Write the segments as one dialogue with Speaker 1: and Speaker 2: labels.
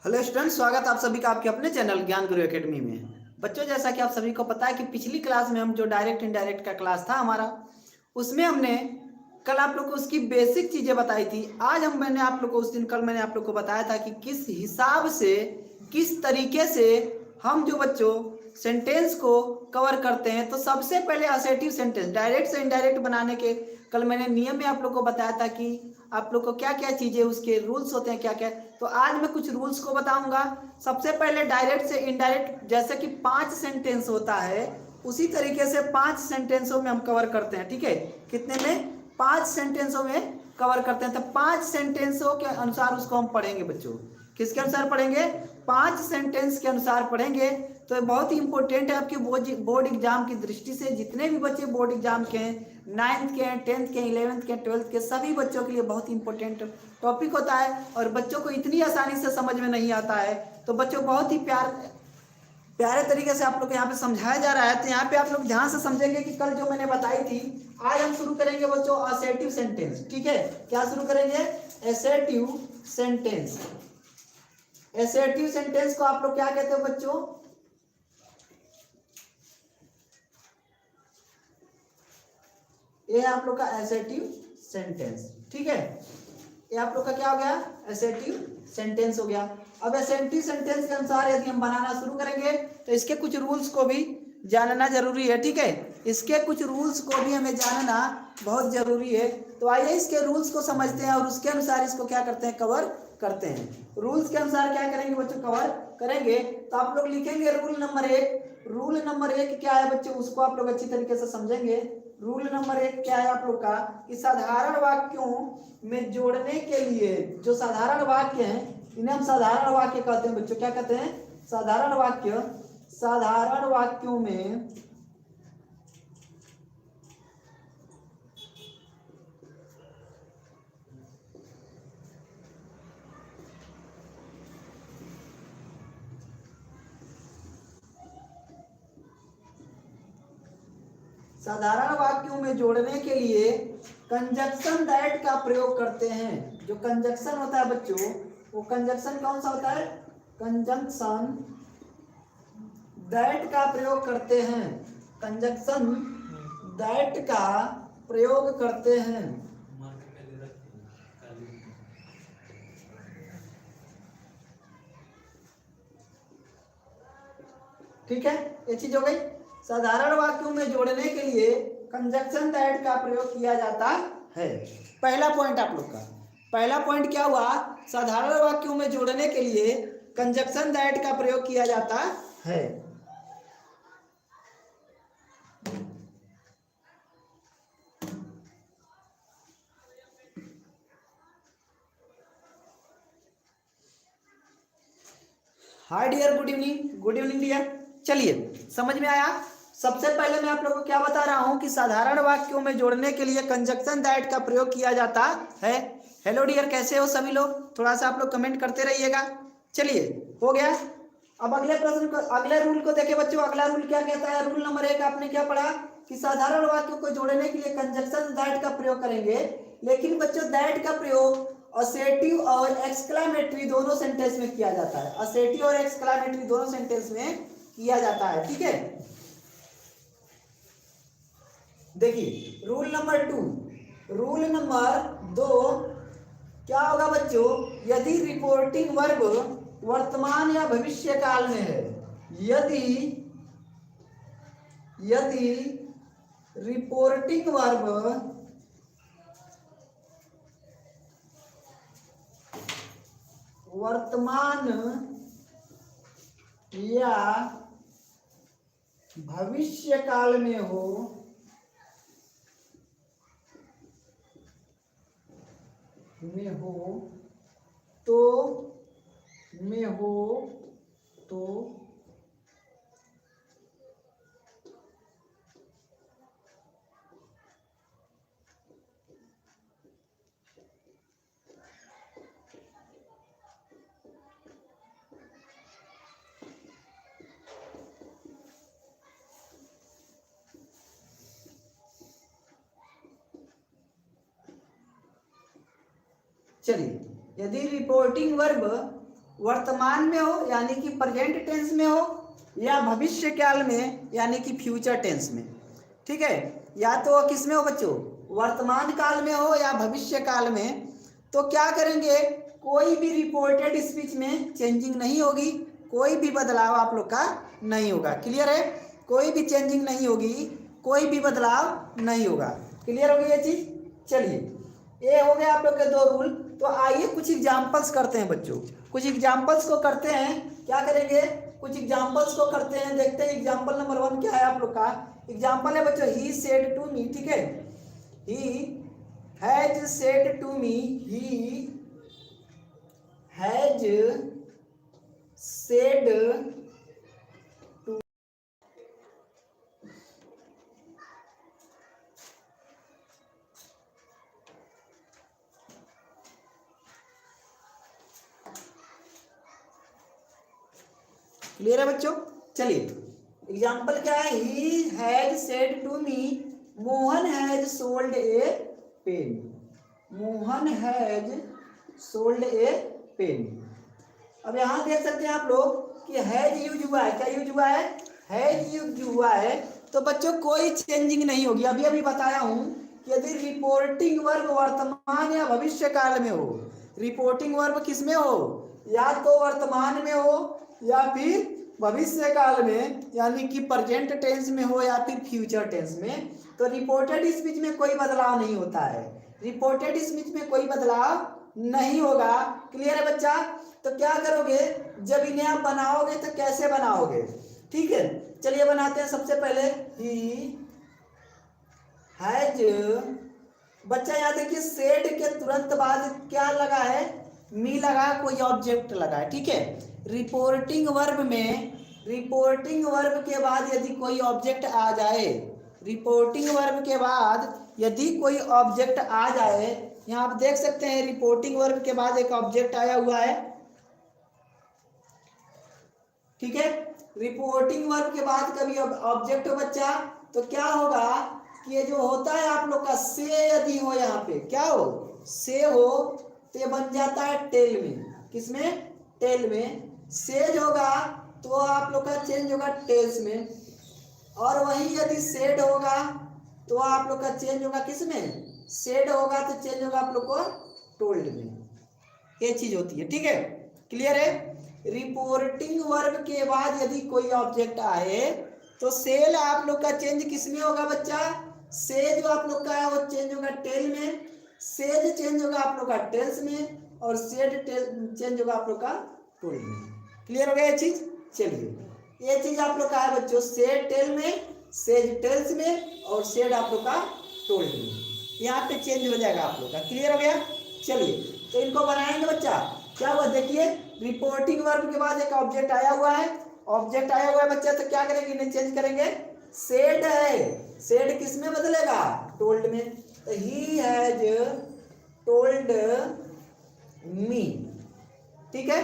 Speaker 1: Hello student, स्वागत आप सभी का आपके अपने चैनल ज्ञान गुरु एकेडमी में। बच्चों, जैसा कि आप सभी को पता है कि पिछली क्लास में हम जो डायरेक्ट इनडायरेक्ट का क्लास था हमारा, उसमें हमने कल आप लोग को उसकी बेसिक चीज़ें बताई थी। आज मैंने आप लोग को उस दिन कल मैंने आप लोग को बताया था कि किस हिसाब से, किस तरीके से हम जो बच्चों सेंटेंस को कवर करते हैं। तो सबसे पहले असेटिव सेंटेंस डायरेक्ट से इनडायरेक्ट बनाने के कल मैंने नियम में आप लोग को बताया था कि आप लोग को क्या क्या चीज़ें उसके रूल्स होते हैं, क्या क्या। तो आज मैं कुछ रूल्स को बताऊंगा। सबसे पहले डायरेक्ट से इनडायरेक्ट, जैसे कि 5 सेंटेंस होता है, उसी तरीके से 5 सेंटेंसों में हम कवर करते हैं। ठीक है, कितने में? 5 सेंटेंसों में कवर करते हैं। तो 5 सेंटेंसों के अनुसार उसको हम पढ़ेंगे बच्चों। किसके अनुसार पढ़ेंगे? 5 सेंटेंस के अनुसार पढ़ेंगे। तो ये बहुत ही इंपॉर्टेंट है आपके बोर्ड एग्जाम की दृष्टि से। जितने भी बच्चे बोर्ड एग्जाम के हैं, 9th के, 10th के, 11th के, 12th के, सभी बच्चों के लिए बहुत ही इंपॉर्टेंट टॉपिक होता है। और बच्चों को इतनी आसानी से समझ में नहीं आता है। तो बच्चों बहुत ही प्यारे तरीके से आप लोग को यहाँ पे समझाया जा रहा है। तो यहाँ पे आप लोग ध्यान से समझेंगे कि कल जो मैंने बताई थी, आज हम शुरू करेंगे बच्चों असेटिव सेंटेंस। ठीक है, क्या शुरू करेंगे? Assertive sentence. एसेटिव सेंटेंस को आप लोग क्या कहते हो बच्चों? ये आप लोग का एसेटिव सेंटेंस। ठीक है, ये आप लोग का क्या हो गया? एसेटिव सेंटेंस हो गया। अब एसेटिव सेंटेंस के अनुसार यदि हम बनाना शुरू करेंगे तो इसके कुछ रूल्स को भी जानना जरूरी है। ठीक है, इसके कुछ रूल्स को भी हमें जानना बहुत जरूरी है। तो आइए इसके रूल्स को समझते हैं और उसके अनुसार इसको क्या करते हैं? कवर करते हैं। रूल्स के अनुसार क्या करेंगे बच्चों? कवर करेंगे। तो आप लोग लिखेंगे रूल नंबर 1। रूल नंबर 1 क्या है बच्चों? उसको आप लोग अच्छी तरीके से समझेंगे। रूल नंबर 1 क्या है आप लोग का? कि साधारण वाक्यों में जोड़ने के लिए, जो साधारण वाक्य हैं इन्हें हम साधारण वाक्य कहते हैं बच्चों। क्या कहते हैं? साधारण वाक्य। साधारण वाक्यों में साधारण वाक्यों में जोड़ने के लिए कंजक्शन दैट का प्रयोग करते हैं। जो कंजक्शन होता है बच्चों, वो कंजक्शन कौन सा होता है? कंजक्शन दैट का प्रयोग करते हैं। कंजक्शन दैट का प्रयोग करते हैं। ठीक है, ये चीज हो गई। साधारण वाक्यों में जोड़ने के लिए कंजक्शन दैट का प्रयोग किया जाता है। पहला पॉइंट आप लोग का, पहला पॉइंट क्या हुआ? साधारण वाक्यों में जोड़ने के लिए कंजक्शन दैट का प्रयोग किया जाता है। Hi dear, good evening. Good evening dear. चलिए, समझ में आया? सबसे पहले मैं आप लोगों को क्या बता रहा हूं कि साधारण वाक्यों में जोड़ने के लिए कंजक्शन दैट का प्रयोग किया जाता है। हेलो डियर, कैसे हो सभी लोग? थोड़ा सा आप लोग कमेंट करते रहिएगा। चलिए, हो गया। अब अगले प्रश्न को, अगले रूल को देखे बच्चों। अगला रूल क्या कहता है? रूल नंबर 1 आपने क्या पढ़ा? कि साधारण वाक्यों को जोड़ने के लिए कंजक्शन दैट का प्रयोग करेंगे। लेकिन बच्चों दैट का प्रयोग असेटिव और एक्सक्लेमेटरी दोनों सेंटेंस में किया जाता है। असेटिव और एक्सक्लेमेटरी दोनों सेंटेंस में किया जाता है। ठीक है, देखिए रूल नंबर 2। रूल नंबर 2 क्या होगा बच्चों? यदि रिपोर्टिंग वर्ब वर्तमान या भविष्य काल में है, यदि यदि रिपोर्टिंग वर्ब वर्तमान या भविष्य काल में हो, तो चलिए, यदि रिपोर्टिंग वर्ब वर्तमान में हो यानी कि प्रेजेंट टेंस में हो, या भविष्य काल में यानी कि फ्यूचर टेंस में। ठीक है, या तो किस में हो बच्चों, वर्तमान काल में हो या भविष्य काल में। तो क्या करेंगे, कोई भी रिपोर्टेड स्पीच में चेंजिंग नहीं होगी, कोई भी बदलाव आप लोग का नहीं होगा। क्लियर है, कोई भी चेंजिंग नहीं होगी, कोई भी बदलाव नहीं होगा। क्लियर हो गई ये चीज। चलिए, ये हो गया आप लोग के दो रूल। तो आइए कुछ एग्जांपल्स करते हैं बच्चों, कुछ एग्जांपल्स को करते हैं। क्या करेंगे, कुछ एग्जांपल्स को करते हैं, देखते हैं एग्जांपल नंबर 1 क्या है आप लोग का। एग्जांपल है बच्चों, ही सेड टू मी। ठीक है, he has said to me, he has said to. Clear है बच्चों। चलिए, एग्जाम्पल क्या है, he has said to me Mohan has sold a pen. Mohan has sold a pen. अब यहां देख सकते हैं आप लोग कि हैज यूज हुआ है। क्या यूज हुआ है, हैज यूज हुआ है। तो बच्चों कोई चेंजिंग नहीं होगी। अभी अभी बताया हूं कि यदि रिपोर्टिंग वर्ब वर्तमान या भविष्य काल में हो, रिपोर्टिंग वर्ब किस में हो, या तो वर्तमान में हो या फिर भविष्य काल में यानी कि प्रेजेंट टेंस में हो या फिर फ्यूचर टेंस में, तो रिपोर्टेड स्पीच में कोई बदलाव नहीं होता है। रिपोर्टेड स्पीच में कोई बदलाव नहीं होगा। क्लियर है बच्चा। तो क्या करोगे, जब इन्हें आप बनाओगे तो कैसे बनाओगे, ठीक है। चलिए बनाते हैं। सबसे पहले ही हैज, बच्चा यहाँ देखिए सेड के तुरंत बाद क्या लगा है, मी लगा, कोई ऑब्जेक्ट लगा है। ठीक है, रिपोर्टिंग वर्ब में, रिपोर्टिंग वर्ब के बाद यदि कोई ऑब्जेक्ट आ जाए, रिपोर्टिंग वर्ब के बाद यदि कोई ऑब्जेक्ट आ जाए, यहाँ आप देख सकते हैं रिपोर्टिंग वर्ब के बाद एक ऑब्जेक्ट आया हुआ है। ठीक है, रिपोर्टिंग वर्ब के बाद कभी ऑब्जेक्ट हो बच्चा, तो क्या होगा कि ये जो होता है आप लोग का से यदि हो, यहाँ पे क्या हो, से हो, तो ये बन जाता है टेल में। किसमें, टेल में। सेज होगा तो आप लोग का चेंज होगा टेल्स में, और वही यदि सेड होगा तो आप लोग का चेंज होगा किसमें, सेड होगा तो चेंज होगा आप लोग को टोल्ड में। ये चीज होती है। ठीक है, क्लियर है। रिपोर्टिंग वर्ब के बाद यदि कोई ऑब्जेक्ट आए तो सेल आप लोग का चेंज किसमें होगा बच्चा, से जो आप लोग का है वो चेंज होगा टेल में, सेज चेंज होगा आप लोग का टेल्स में, और सेड चेंज होगा आप लोग का टोल्ड में। क्लियर हो गया ये चीज। चलिए, ये चीज आप लोग का है बच्चों, सेड टेल में, सेज टेल्स में, और सेड आप लोग का टोल्ड में। यहाँ पे चेंज हो जाएगा आप लोग का। क्लियर हो गया। चलिए, तो इनको बनाएंगे बच्चा। क्या हुआ देखिए, रिपोर्टिंग वर्ब के बाद एक ऑब्जेक्ट आया हुआ है, ऑब्जेक्ट आया हुआ है बच्चा, तो क्या करेंगे, इन्हें चेंज करेंगे। सेड है, सेड किस में बदलेगा, टोल्ड में। तो ही हैज टोल्ड मी। ठीक है,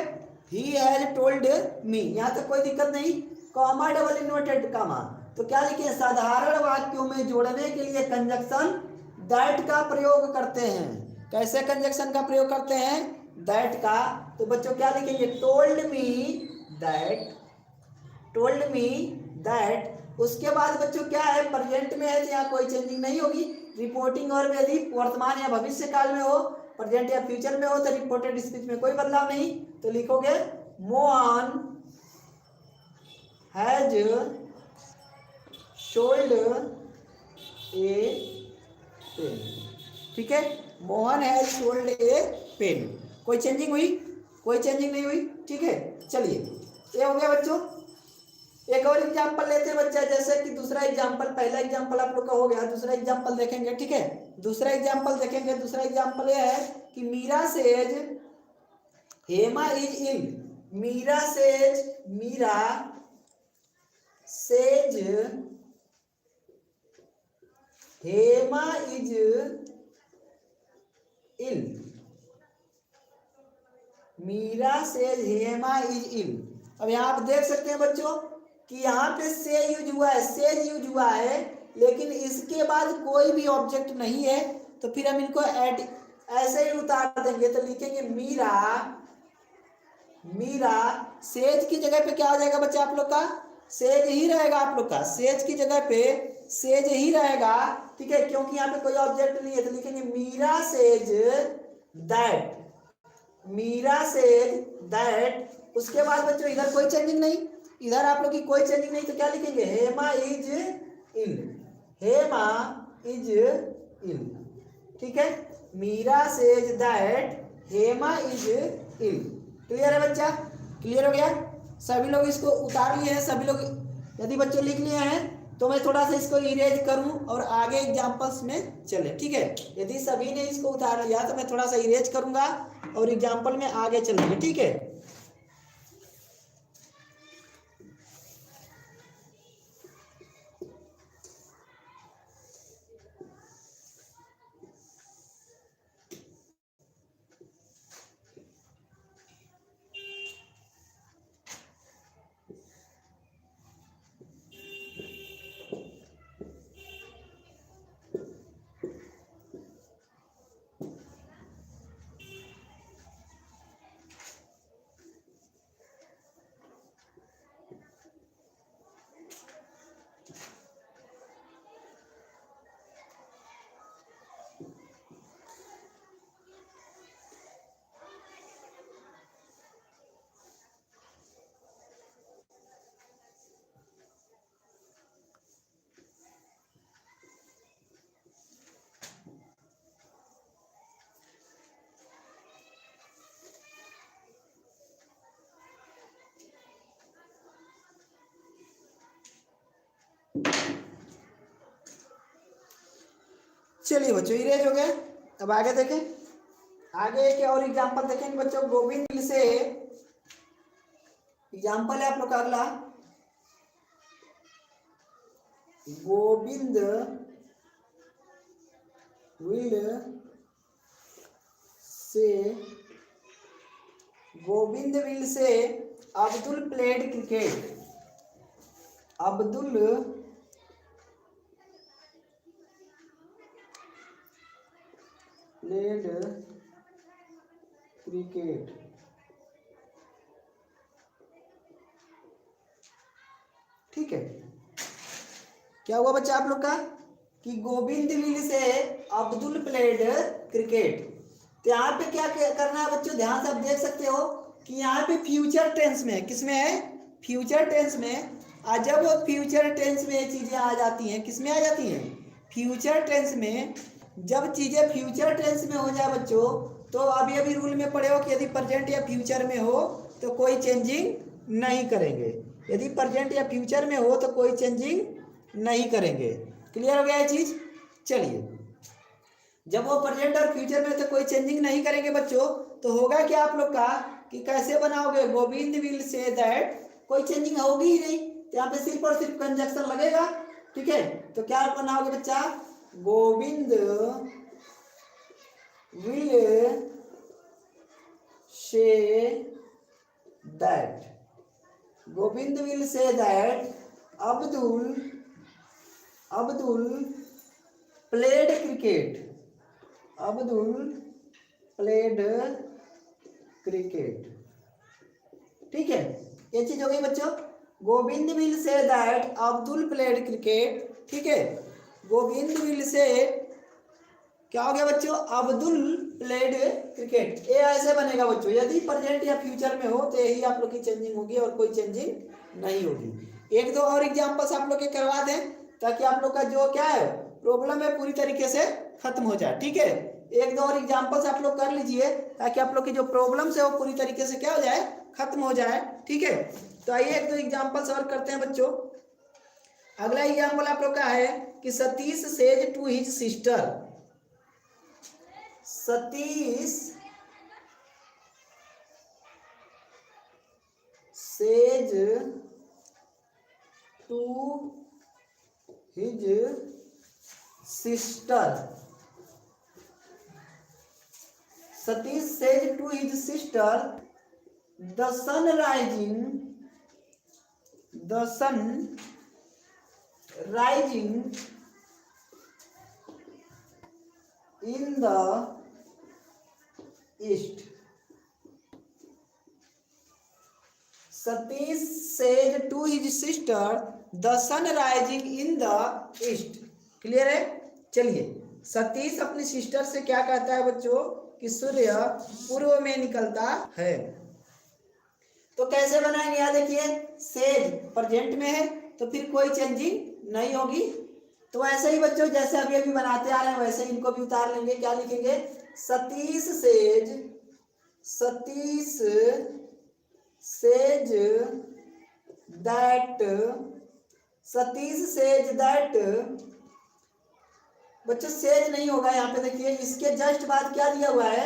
Speaker 1: ही हैज टोल्ड मी, यहां तक कोई दिक्कत नहीं। कॉमा डबल इन्वर्टेड कॉमा, तो क्या लिखे, साधारण वाक्यों में जोड़ने के लिए कंजक्शन दैट का प्रयोग करते हैं। कैसे कंजक्शन का प्रयोग करते हैं, दैट का। तो बच्चों क्या लिखेंगे, told me that, told me that. उसके बाद बच्चों क्या है, प्रेजेंट में है तो यहाँ कोई चेंजिंग नहीं होगी। रिपोर्टिंग और यदि वर्तमान या भविष्य काल में हो, प्रेजेंट या फ्यूचर में हो, तो रिपोर्टेड स्पीच में कोई बदलाव नहीं। तो लिखोगे Mohan has sold a pen. ठीक है, Mohan has sold a pen. कोई चेंजिंग हुई, कोई चेंजिंग नहीं हुई। ठीक है, चलिए, ये हो गया बच्चों। एक और एग्जांपल लेते हैं बच्चा, जैसे कि दूसरा एग्जांपल, पहला एग्जांपल आप लोग का हो गया, दूसरा एग्जांपल देखेंगे। ठीक है, दूसरा एग्जांपल देखेंगे। दूसरा एग्जांपल ये है कि Meera says Hema is ill. Meera says, Meera says Hema is ill. Meera says Hema is ill. अब यहाँ आप देख सकते हैं बच्चों कि यहाँ पे से यूज हुआ है, सेज यूज हुआ है, लेकिन इसके बाद कोई भी ऑब्जेक्ट नहीं है। तो फिर हम इनको ऐड ऐसे ही उतार देंगे, तो लिखेंगे मीरा मीरा, सेज की जगह पे क्या हो जाएगा बच्चा आप लोग का, सेज ही रहेगा आप लोग का, सेज की जगह पे सेज ही रहेगा, ठीक है, क्योंकि यहाँ पे कोई ऑब्जेक्ट नहीं है, तो लिखेंगे Meera says that, Meera says that. उसके बाद बच्चों इधर कोई चेंजिंग नहीं, इधर आप लोग की कोई चेंजिंग नहीं, तो क्या लिखेंगे, Hema is in, Hema is in, ठीक है, Meera says that Hema is in. Clear है बच्चा, क्लियर हो गया, सभी लोग इसको उतार लिए हैं, सभी लोग यदि बच्चे लिख लिए हैं तो मैं थोड़ा सा इसको इरेज करूं और आगे एग्जांपल्स में चले, ठीक है, यदि सभी ने इसको उतार लिया तो मैं थोड़ा सा इरेज करूंगा और एग्जांपल में आगे चलेंगे, ठीक है। चलिए बच्चों इरेज हो गया, अब आगे देखें, आगे एक और एग्जांपल देखेंगे बच्चों, गोविंद से एग्जांपल है आप लोग का अगला, Govind will say, Govind will say Abdul played cricket, Abdul played cricket, ठीक है, क्या हुआ बच्चा आप लोग का कि Govind will say Abdul played cricket, तो यहाँ पे क्या करना है बच्चों, ध्यान से आप देख सकते हो कि यहाँ पे फ्यूचर टेंस में है, किसमें है, फ्यूचर टेंस में, और जब फ्यूचर टेंस में ये चीजें आ जाती हैं, किसमें आ जाती हैं, फ्यूचर टेंस में, जब चीजें फ्यूचर टेंस में हो जाए बच्चों, तो अभी अभी रूल में पढ़े हो कि यदि प्रेजेंट या फ्यूचर में हो तो कोई चेंजिंग नहीं करेंगे, यदि प्रेजेंट या फ्यूचर में हो तो कोई चेंजिंग नहीं करेंगे। क्लियर हो गया ये चीज, चलिए, जब वो प्रेजेंट और फ्यूचर में तो कोई चेंजिंग नहीं करेंगे बच्चों, तो होगा क्या आप लोग का कि कैसे बनाओगे, गोविंद विल से दैट, कोई चेंजिंग होगी ही नहीं, तो यहाँ पे सिर्फ और सिर्फ कंजक्शन लगेगा, ठीक है, तो क्या बनाओगे बच्चा, Govind will say that, Govind will say that Abdul played cricket, Abdul played cricket, ठीक है, ये चीज हो गई बच्चों, Govind will say that Abdul played cricket, ठीक है, गोविंद विल से क्या हो गया बच्चों, अब्दुल प्लेड क्रिकेट, ये ऐसे बनेगा बच्चों, यदि प्रेजेंट या फ्यूचर में हो तो यही आप लोग की चेंजिंग होगी और कोई चेंजिंग नहीं होगी। एक दो और एग्जांपल्स आप लोग के करवा दें ताकि आप लोग का जो क्या है प्रॉब्लम है पूरी तरीके से खत्म हो जाए, ठीक है, एक दो और एग्जांपल्स आप लोग कर लीजिए ताकि आप लोग की जो प्रॉब्लम्स है वो पूरी तरीके से क्या हो जाए, खत्म हो जाए, ठीक है। तो आइए एक दो एग्जांपल सॉल्व करते हैं बच्चों। अगला एग्जांपल आप लोग का है कि Satish says to his sister, Satish says to his sister, Satish says to his sister the sun rising in the east, Satish said to his sister the sun rising in the east. Clear है? चलिए, सतीश अपनी सिस्टर से क्या कहता है बच्चों कि सूर्य पूर्व में निकलता है। तो कैसे बनाएंगे? यहाँ देखिए, सेज प्रेजेंट में है तो फिर कोई चेंजिंग नहीं होगी। तो ऐसे ही बच्चों जैसे अभी अभी बनाते आ रहे हैं वैसे इनको भी उतार लेंगे। क्या लिखेंगे? Satish says, Satish says that, Satish says that. बच्चों सेज नहीं होगा यहाँ पे, देखिए इसके जस्ट बाद क्या दिया हुआ है,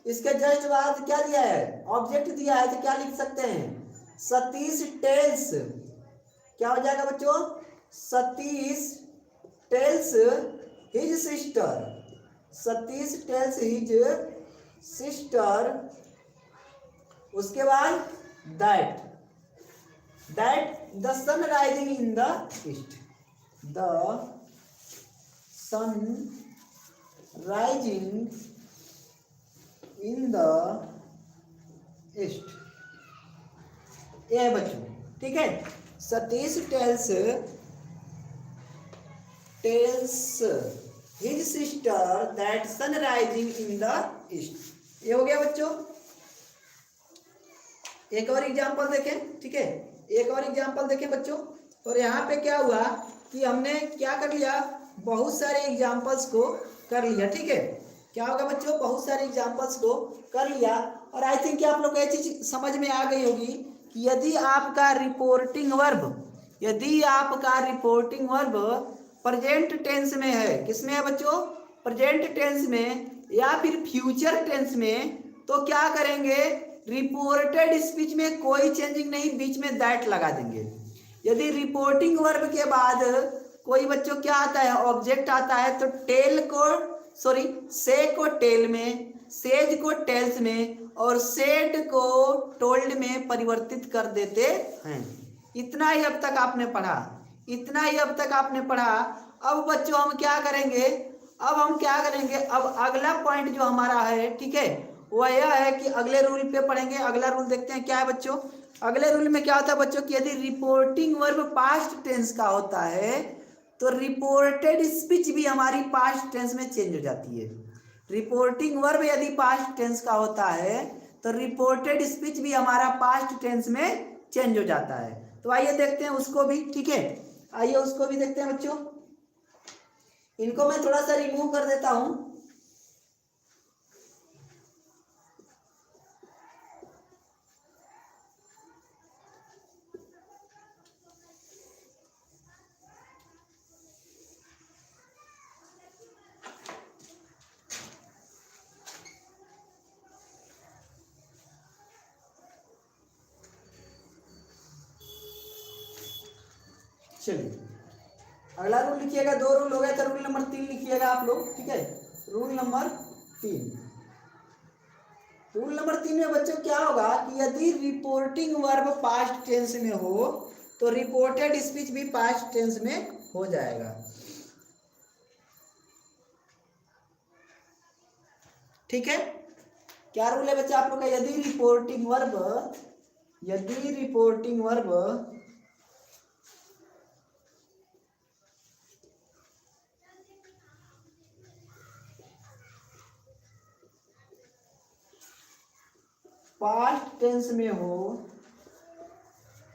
Speaker 1: इसके जस्ट बाद क्या दिया है? ऑब्जेक्ट दिया है। तो क्या लिख सकते हैं? सतीश टेल्स। क्या हो जाएगा बच्चों? Satish tells his sister, Satish tells his sister. उसके बाद that, that the sun rising in the east, the sun rising in the east. ये है बच्चों, ठीक है। Satish tells his sister that sun rising in the east. ये हो गया बच्चों। एक और एग्जांपल देखें, ठीक है, एक और एग्जांपल देखें बच्चों। और यहाँ पे क्या हुआ कि हमने क्या कर लिया, बहुत सारे एग्जांपल्स को कर लिया, ठीक है। क्या होगा बच्चों? बहुत सारे एग्जांपल्स को कर लिया। और आई थिंक आप लोग को ये चीज समझ में आ गई होगी कि यदि आपका रिपोर्टिंग वर्ब, यदि आपका रिपोर्टिंग वर्ब प्रेजेंट टेंस में है, किसमें है बच्चों? प्रेजेंट टेंस में या फिर फ्यूचर टेंस में, तो क्या करेंगे? रिपोर्टेड स्पीच में कोई चेंजिंग नहीं, बीच में दैट लगा देंगे। यदि रिपोर्टिंग वर्ब के बाद कोई बच्चों क्या आता है? ऑब्जेक्ट आता है, तो टेल को से को टेल में, सेज को टेल्स में और सेड को टोल्ड में परिवर्तित कर देते हैं। इतना ही अब तक आपने पढ़ा, इतना ही अब तक आपने पढ़ा। अब बच्चों हम क्या करेंगे? अब हम क्या करेंगे? अब अगला पॉइंट जो हमारा है, ठीक है, वह यह है कि अगले रूल पे पढ़ेंगे। अगला रूल देखते हैं क्या है बच्चों। अगले रूल में क्या होता है बच्चों कि यदि रिपोर्टिंग वर्ब पास्ट टेंस का होता है तो रिपोर्टेड स्पीच भी हमारी पास्ट टेंस में चेंज हो जाती है। रिपोर्टिंग वर्ब यदि पास्ट टेंस का होता है तो रिपोर्टेड स्पीच भी हमारा पास्ट टेंस में चेंज हो जाता है। तो आइए देखते हैं उसको भी, ठीक है, आइए उसको भी देखते हैं बच्चों। इनको मैं थोड़ा सा रिमूव कर देता हूं। चलिए, अगला रूल लिखिएगा। दो रूल हो गए, तो रूल नंबर 3 लिखिएगा आप लोग, ठीक है। रूल नंबर 3, रूल नंबर 3 में बच्चों क्या होगा कि यदि रिपोर्टिंग वर्ब पास्ट टेंस में हो तो रिपोर्टेड स्पीच भी पास्ट टेंस में हो जाएगा, ठीक है। क्या रूल है बच्चा आप लोग का? यदि रिपोर्टिंग वर्ब पास्ट टेंस में हो,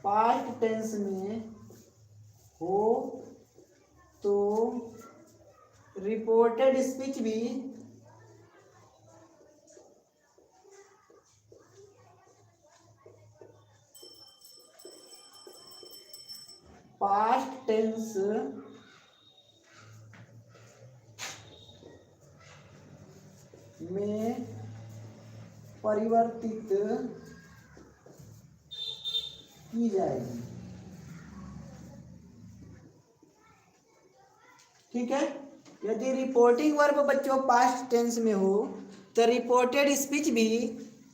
Speaker 1: पास्ट टेंस में हो तो रिपोर्टेड स्पीच भी पास्ट टेंस में परिवर्तित की जाएगी, ठीक है। यदि रिपोर्टिंग वर्ब बच्चों पास्ट टेंस में हो तो रिपोर्टेड स्पीच भी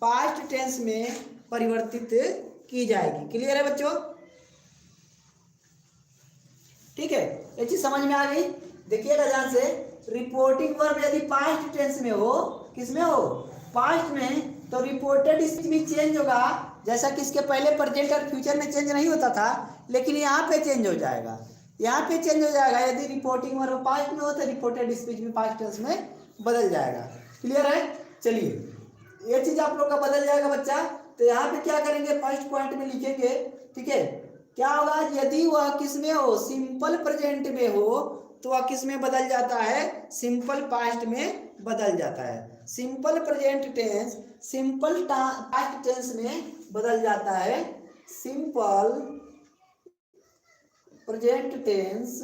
Speaker 1: पास्ट टेंस में परिवर्तित की जाएगी। क्लियर है बच्चों? ठीक है, ये चीज समझ में आ गई। देखिएगा ध्यान से, रिपोर्टिंग वर्ब यदि पास्ट टेंस में हो, किसमें हो? पास्ट में तो रिपोर्टेड स्पीच भी चेंज होगा, जैसा कि इसके पहले प्रेजेंट और फ्यूचर में चेंज नहीं होता था, लेकिन यहाँ पे चेंज हो जाएगा, यहाँ पे चेंज हो जाएगा। यदि रिपोर्टिंग वर्ब पास्ट में हो तो रिपोर्टेड स्पीच भी पास्ट टेंस में बदल जाएगा। क्लियर है? चलिए ये चीज आप लोग का बदल जाएगा बच्चा। तो यहाँ पे क्या करेंगे, फर्स्ट पॉइंट में लिखेंगे, ठीक है, क्या होगा, यदि वह किस में हो, सिंपल प्रेजेंट में हो तो वह किस में बदल जाता है, सिंपल पास्ट में बदल जाता है। Simple present tense simple past tense में बदल जाता है। Simple present tense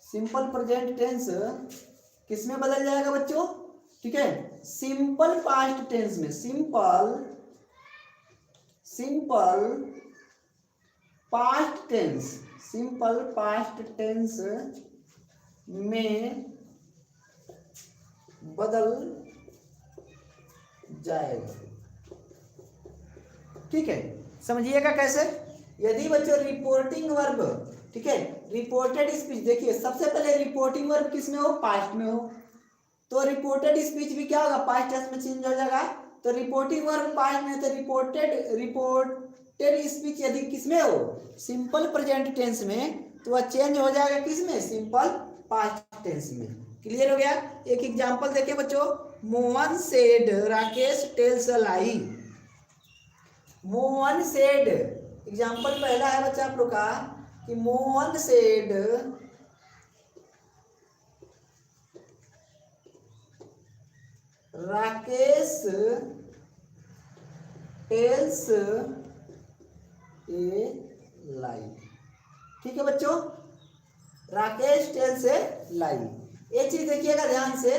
Speaker 1: simple present tense किस में बदल जाएगा बच्चों, ठीक है, सिंपल पास्ट टेंस में, simple past tense, simple past tense में बदल जाएगा। ठीक है, समझिएगा कैसे। यदि बच्चों रिपोर्टिंग वर्ब, ठीक है, रिपोर्टेड स्पीच, देखिए सबसे पहले रिपोर्टिंग वर्ब किस में हो, पास्ट में हो, तो रिपोर्टेड स्पीच भी क्या होगा, पास्ट टेंस में चेंज हो जाएगा। तो रिपोर्टिंग वर्ब पास्ट में, तो रिपोर्टेड स्पीच यदि किस में हो, सिंपल प्रेजेंट टेंस में, तो वह चेंज हो जाएगा किस में, सिंपल पास्ट टेंस में। क्लियर हो गया। एक एग्जांपल देखिए बच्चों, Mohan said Rakesh tells a lie. Mohan said, example पहला है बच्चा आप लोग का कि Mohan said Rakesh tells a lie. ठीक है बच्चों, राकेश टेल्स ए लाई। ये चीज देखिएगा ध्यान से,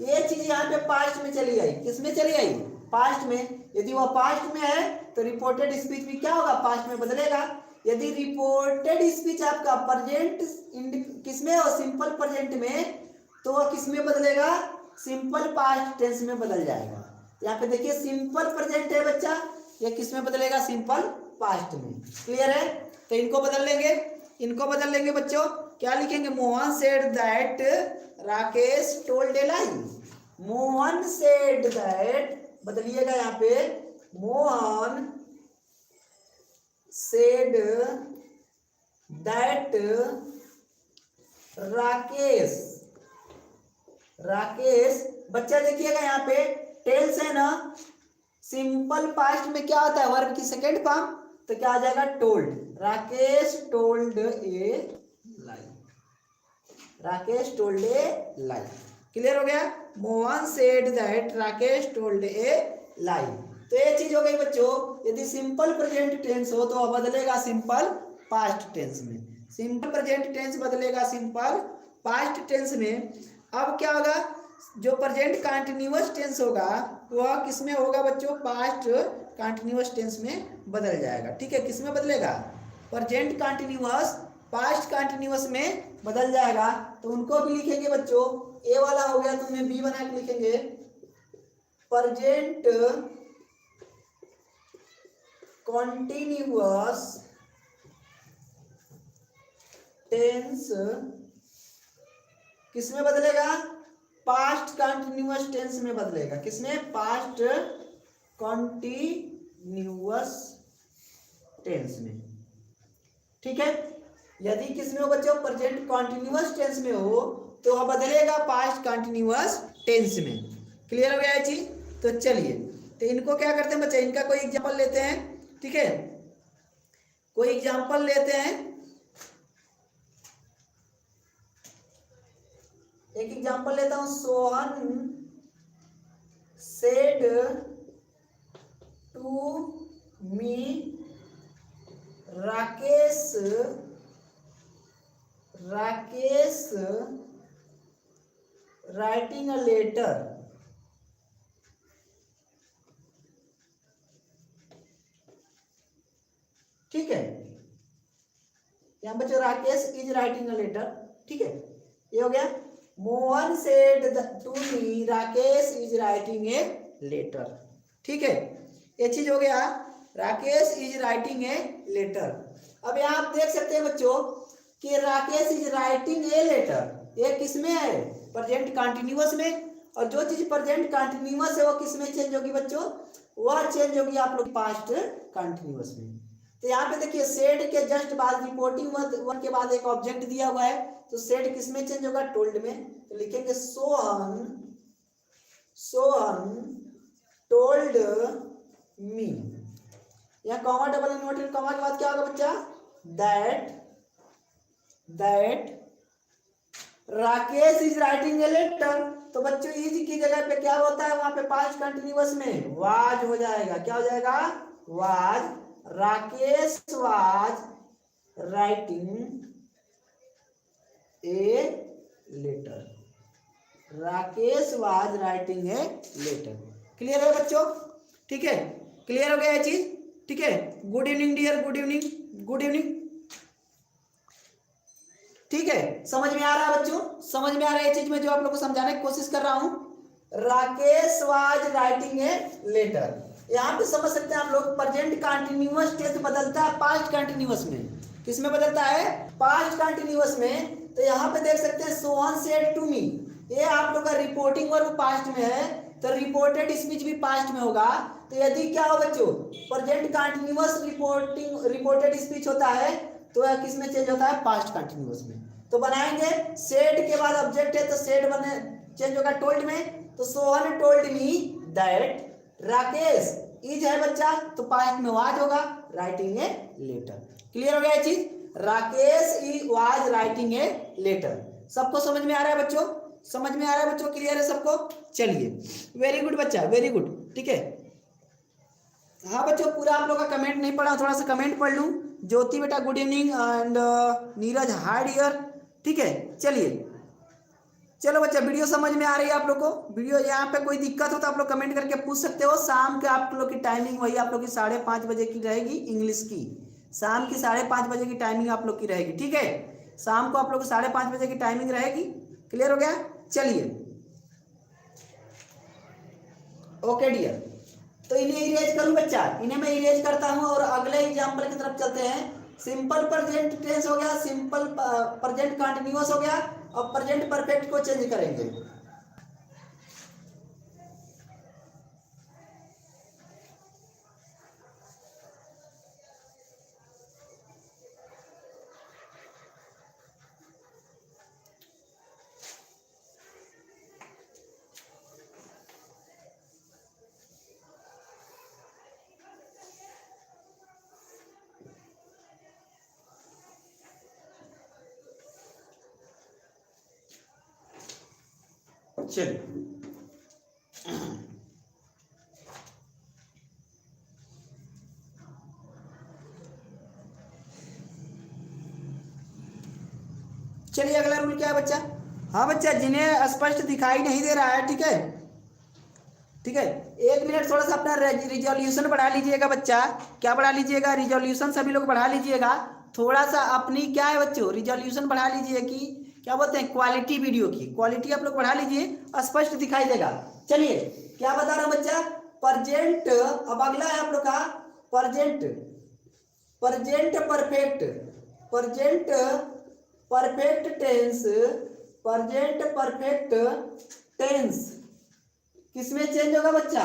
Speaker 1: ये चीज यहाँ पे पास्ट में चली आई, किस में चली आई, पास्ट में। यदि वह पास्ट में है तो रिपोर्टेड स्पीच भी क्या होगा, पास्ट में बदलेगा। यदि रिपोर्टेड स्पीच आपका प्रेजेंट किस में हो, सिंपल प्रेजेंट में, तो वह किस में बदलेगा, सिंपल पास्ट टेंस में बदल जाएगा। यहाँ पे देखिए सिंपल प्रेजेंट है बच्चा, ये किस में बदलेगा, सिंपल पास्ट में। क्लियर है। तो इनको बदल लेंगे, इनको बदल लेंगे बच्चों। क्या लिखेंगे, Mohan said that Rakesh told a lie. Mohan said that, बदलिएगा यहाँ पे, मोहन सेड दैट राकेश बच्चा देखिएगा यहाँ पे टेल्स है ना, सिंपल पास्ट में क्या होता है, वर्ब की सेकेंड फॉर्म, तो क्या आ जाएगा, told. Rakesh told a lie, Rakesh told a lie. Clear हो गया। Mohan said that Rakesh told a lie. तो ये चीज हो गई बच्चों। यदि सिंपल प्रेजेंट टेंस हो तो बदलेगा सिंपल पास्ट टेंस में, सिंपल प्रेजेंट टेंस बदलेगा सिंपल पास्ट टेंस में। अब क्या होगा, जो प्रेजेंट कंटीन्यूअस टेंस होगा वह किस में होगा बच्चों, पास्ट कंटीन्यूअस टेंस में बदल जाएगा। ठीक है, किस में बदलेगा, प्रेजेंट कंटीन्यूअस पास्ट कंटीन्यूअस में बदल जाएगा। तो उनको भी लिखेंगे बच्चों, ए वाला हो गया तो उन्हें बी बना के लिखेंगे, प्रेजेंट कॉन्टिन्यूअस टेंस किसमें बदलेगा, पास्ट कंटिन्यूअस टेंस में बदलेगा। किसमें, पास्ट कंटिन्यूअस टेंस में। ठीक है, यदि किसमें हो बच्चों, प्रेजेंट कंटिन्यूअस टेंस में हो तो वह बदलेगा पास्ट कंटिन्यूअस टेंस में। क्लियर हो गया ये चीज। तो चलिए, तो इनको क्या करते हैं बच्चे, इनका कोई एग्जांपल लेते हैं। ठीक है, कोई एग्जांपल लेते हैं। एक एग्जांपल लेता हूं, Sohan said to me Rakesh writing a letter. ठीक है, यहां बच्चों Rakesh is writing a letter. ठीक है, ये हो गया। Mohan said to me Rakesh is writing a letter. ठीक है, ये चीज हो गया, Rakesh is writing a letter. अब यहाँ आप देख सकते हैं बच्चों, कि Rakesh is writing a letter, ये किसमें है, प्रेजेंट कंटिन्यूअस में। और जो चीज प्रेजेंट कंटिन्यूअस है वो किसमें चेंज होगी बच्चों, वह चेंज होगी आप लोग पास्ट कंटिन्यूअस में। तो यहाँ पे देखिए सेड के जस्ट बाद रिपोर्टिंग वन के बाद एक ऑब्जेक्ट दिया हुआ है, तो सेड किसमें चेंज होगा, टोल्ड में। तो लिखेंगे सोहन टोल्ड मी। यहाँ कॉमा डबल इन्वर्टेड कॉमा के बाद क्या होगा बच्चा, that Rakesh is writing a letter. तो बच्चों इज की जगह पे क्या होता है, वहां पे पास्ट कंटिन्यूअस में वाज हो जाएगा। क्या हो जाएगा, was. Rakesh was writing a letter, Rakesh was writing a letter. Clear है बच्चों, ठीक है, क्लियर हो गया ये चीज, ठीक है। Good evening dear, good evening, good evening, ठीक है। समझ में आ रहा है बच्चों, समझ में आ रहा है ये चीज में जो आप लोग को समझाने की कोशिश कर रहा हूं। Rakesh was writing a letter, यहाँ पे समझ सकते हैं आप लोग, प्रेजेंट कंटिन्यूअस टेंस बदलता है पास्ट कंटिन्यूअस में। किसमें बदलता है, पास्ट कंटिन्यूअस में। तो यहाँ पे देख सकते हैं सोहन सेड टू मी, ये आप लोग का रिपोर्टिंग वर्ब पास्ट में है, तो रिपोर्टेड स्पीच भी पास्ट में होगा। तो यदि क्या हो बच्चों, प्रेजेंट कंटिन्यूअस रिपोर्टेड स्पीच होता है तो यह किस में चेंज होता है, पास्ट कंटिन्यूअस में। तो बनाएंगे सेड के बाद ऑब्जेक्ट है तो सेड बने चेंज होगा टोल्ड में। तो Sohan told me that Rakesh is है बच्चा, तो पास्ट में वाज होगा, राइटिंग ए लेटर। क्लियर हो गया ये चीज, Rakesh was writing a letter. सबको समझ में आ रहा है बच्चों, समझ में आ रहा है बच्चों, क्लियर है सबको। चलिए वेरी गुड बच्चा, वेरी गुड, ठीक है। हाँ बच्चों पूरा आप लोग का कमेंट नहीं पढ़ा, थोड़ा सा कमेंट पढ़ लूँ। ज्योति बेटा good evening and Neeraj hi dear, ठीक है। चलिए चलो बच्चा वीडियो समझ में आ रही है आप लोग को, वीडियो यहाँ पे कोई दिक्कत हो तो आप लोग कमेंट करके पूछ सकते हो। शाम के आप लोग की टाइमिंग वही आप लोग की 5:30 बजे की रहेगी इंग्लिश की, शाम की 5:30 बजे की टाइमिंग आप लोग की रहेगी, ठीक है। शाम को आप लोग को 5:30 बजे की टाइमिंग रहेगी। क्लियर हो गया, चलिए ओके डियर। तो इन्हें इरेज करूं बच्चा, इन्हें मैं इरेज करता हूं और अगले एग्जाम्पल की तरफ चलते हैं। सिंपल प्रेजेंट टेंस हो गया, सिंपल प्रेजेंट कंटिन्यूअस हो गया, और प्रेजेंट परफेक्ट को चेंज करेंगे। चलिए चलिए अगला रूल क्या है बच्चा। हाँ बच्चा जिन्हें स्पष्ट दिखाई नहीं दे रहा है, ठीक है, ठीक है, 1 मिनट थोड़ा सा अपना रिजोल्यूशन बढ़ा लीजिएगा बच्चा। क्या बढ़ा लीजिएगा, रिजोल्यूशन सभी लोग बढ़ा लीजिएगा। थोड़ा सा अपनी क्या है बच्चों, रिजोल्यूशन बढ़ा लीजिए कि क्या बोलते हैं, क्वालिटी, वीडियो की क्वालिटी आप लोग बढ़ा लीजिए, स्पष्ट दिखाई देगा। चलिए क्या बता रहा हूं बच्चा, प्रेजेंट, अब अगला है आप लोग का present, present perfect, present perfect tense, present perfect tense किसमें चेंज होगा बच्चा,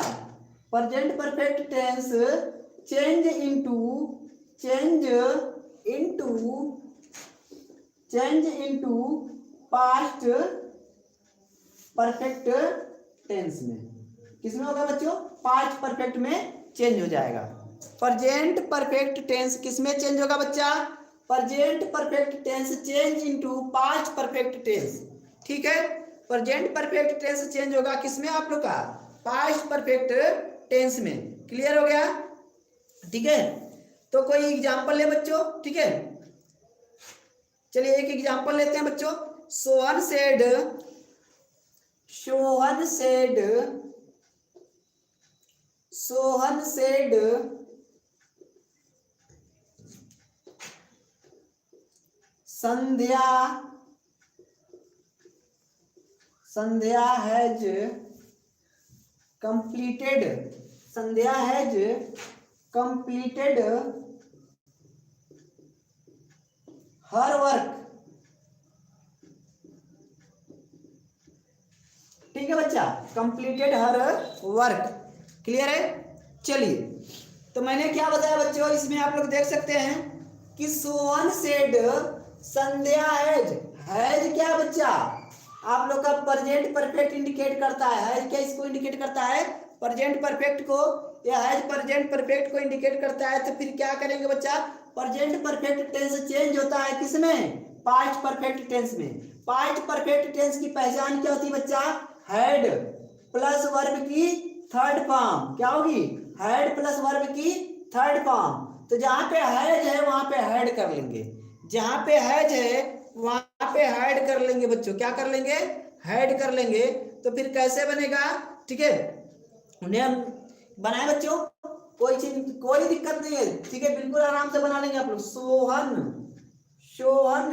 Speaker 1: present perfect tense change into past perfect tense में। किसमें होगा बच्चों, पास्ट परफेक्ट में चेंज हो जाएगा। प्रेजेंट परफेक्ट टेंस किसमें चेंज होगा बच्चा, present perfect tense change into past perfect tense, ठीक है। प्रेजेंट परफेक्ट टेंस चेंज होगा किसमें आप लोग का, पास्ट परफेक्ट टेंस में। क्लियर हो गया, ठीक है। तो कोई एग्जांपल ले बच्चों, ठीक है। चलिए एक एग्जांपल लेते हैं बच्चों। Sohan said Sandhya has completed her work ठीक है बच्चा, कंप्लीटेड हर वर्क। क्लियर है? चलिए, तो मैंने क्या बताया बच्चों, इसमें आप लोग देख सकते हैं कि सोहन सेड संध्या हैज क्या बच्चा, आप लोग का प्रेजेंट परफेक्ट इंडिकेट करता है क्या, इसको इंडिकेट करता है प्रेजेंट परफेक्ट को, या हैज प्रेजेंट परफेक्ट को इंडिकेट करता है। तो फिर क्या करेंगे बच्चा, प्रेजेंट परफेक्ट टेंस चेंज होता है किसमें, पास्ट परफेक्ट टेंस में। पास्ट परफेक्ट टेंस की पहचान क्या होती है बच्चा, हैड प्लस वर्ब की थर्ड फॉर्म, क्या होगी, हैड प्लस वर्ब की थर्ड फॉर्म। तो जहां पे हैज है वहां पे हैड कर लेंगे, जहां पे हैज है वहां पे हैड कर लेंगे बच्चों, क्या कर लेंगे, हैड कर लेंगे। तो फिर कैसे बनेगा, ठीक है, उन्हें हम बनाए बच्चों, कोई चीज कोई दिक्कत नहीं है, ठीक है, बिल्कुल आराम से बना लेंगे आप लोग। Sohan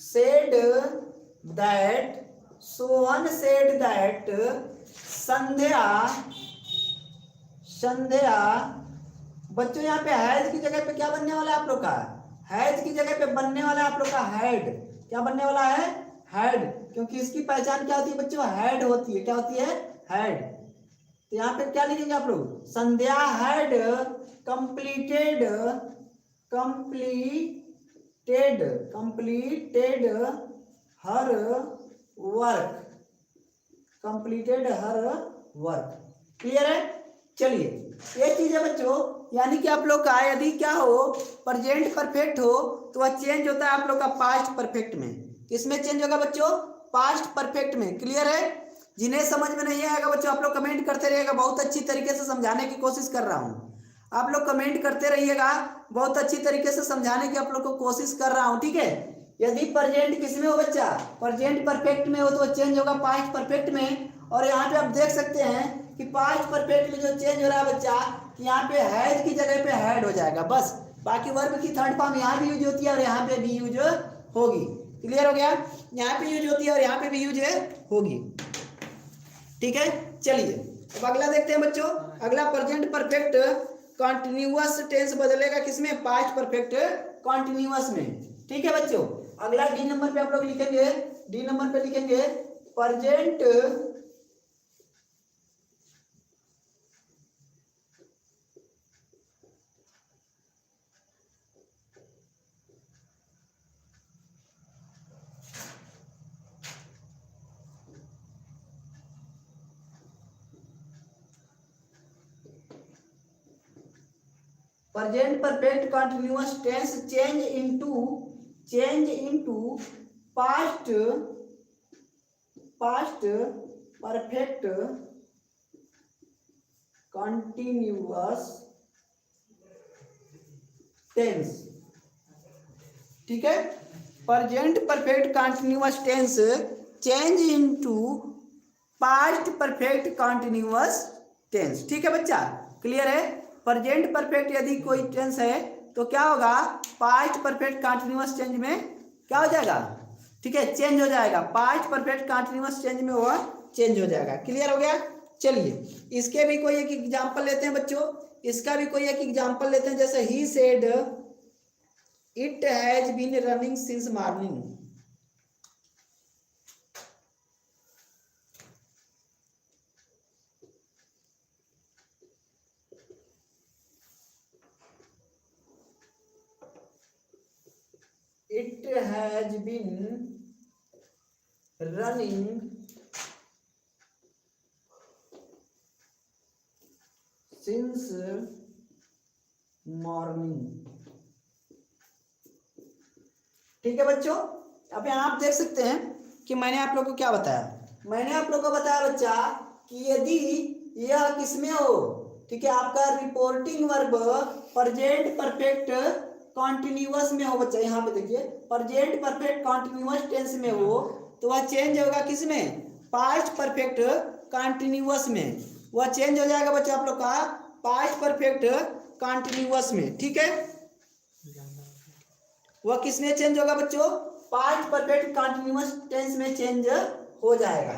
Speaker 1: said that, Sohan said that Sandhya बच्चों यहाँ पे हैज की जगह पे क्या बनने वाला है आप लोग का, हैज की जगह पे बनने वाला है आप लोग का हैड, क्या बनने वाला है, हैड, क्योंकि इसकी पहचान क्या होती है बच्चों, हैड होती है, क्या होती है, हैड। तो यहाँ पे क्या लिखेंगे आप लोग, Sandhya had completed her work. Clear है? चलिए, ये चीज है बच्चों, यानी कि आप लोग का यदि क्या हो, प्रेजेंट परफेक्ट हो तो वह चेंज होता है आप लोग का पास्ट परफेक्ट में। किसमें चेंज होगा बच्चों, पास्ट परफेक्ट में। क्लियर है? जिन्हें समझ में नहीं आएगा बच्चों आप लोग कमेंट करते रहिएगा, बहुत अच्छी तरीके से समझाने की कोशिश कर रहा हूँ, आप लोग कमेंट करते रहिएगा, बहुत अच्छी तरीके से समझाने की आप लोग को कोशिश कर रहा हूँ, ठीक है। यदि प्रेजेंट किसमें हो बच्चा, प्रेजेंट परफेक्ट में हो तो चेंज होगा पास्ट परफेक्ट में। और यहाँ पे आप देख सकते हैं कि पास्ट परफेक्ट में जो चेंज हो रहा है बच्चा, यहाँ पे हैज की जगह पे हैड हो जाएगा बस, बाकी वर्ब की थर्ड फॉर्म यहाँ भी यूज होती है और यहाँ पे भी यूज होगी। क्लियर हो गया? यहाँ पे यूज होती है और यहाँ पे भी यूज होगी, ठीक है। चलिए अब अगला देखते हैं बच्चों, अगला प्रेजेंट परफेक्ट कॉन्टिन्यूअस टेंस बदलेगा किसमें, पास्ट परफेक्ट कॉन्टिन्यूअस में। ठीक है बच्चों, अगला डी नंबर पे आप लोग लिखेंगे, डी नंबर पे लिखेंगे present present perfect continuous tense change into past perfect continuous tense. ठीक है, present perfect continuous tense change into past perfect continuous tense. ठीक है बच्चा, क्लियर है? प्रेजेंट परफेक्ट यदि कोई टेंस है तो क्या होगा, पास्ट परफेक्ट कंटिन्यूअस टेंस में क्या हो जाएगा, ठीक है, चेंज हो जाएगा, पास्ट परफेक्ट कंटिन्यूअस टेंस में वो चेंज हो जाएगा। क्लियर हो गया? चलिए इसके भी कोई एक एग्जांपल लेते हैं बच्चों, इसका भी कोई एक एग्जांपल लेते हैं, जैसे he said it has been running since morning. It has been running since morning। ठीक है बच्चों, अब यहाँ आप देख सकते हैं कि मैंने आप लोगों को क्या बताया, मैंने आप लोगों को बताया बच्चा कि यदि यह किसमें हो, ठीक है, आपका reporting verb present perfect continuous में हो बच्चा, यहाँ पे देखिए प्रेजेंट परफेक्ट कॉन्टिन्यूअस टेंस में हो तो वह चेंज होगा किसमें, पास्ट परफेक्ट कॉन्टिन्यूअस में, वह चेंज हो जाएगा बच्चा आप लोग का पास्ट परफेक्ट कॉन्टिन्यूअस में। ठीक है, वह किसमें चेंज होगा बच्चों, पास्ट परफेक्ट कॉन्टिन्यूअस टेंस में चेंज हो जाएगा।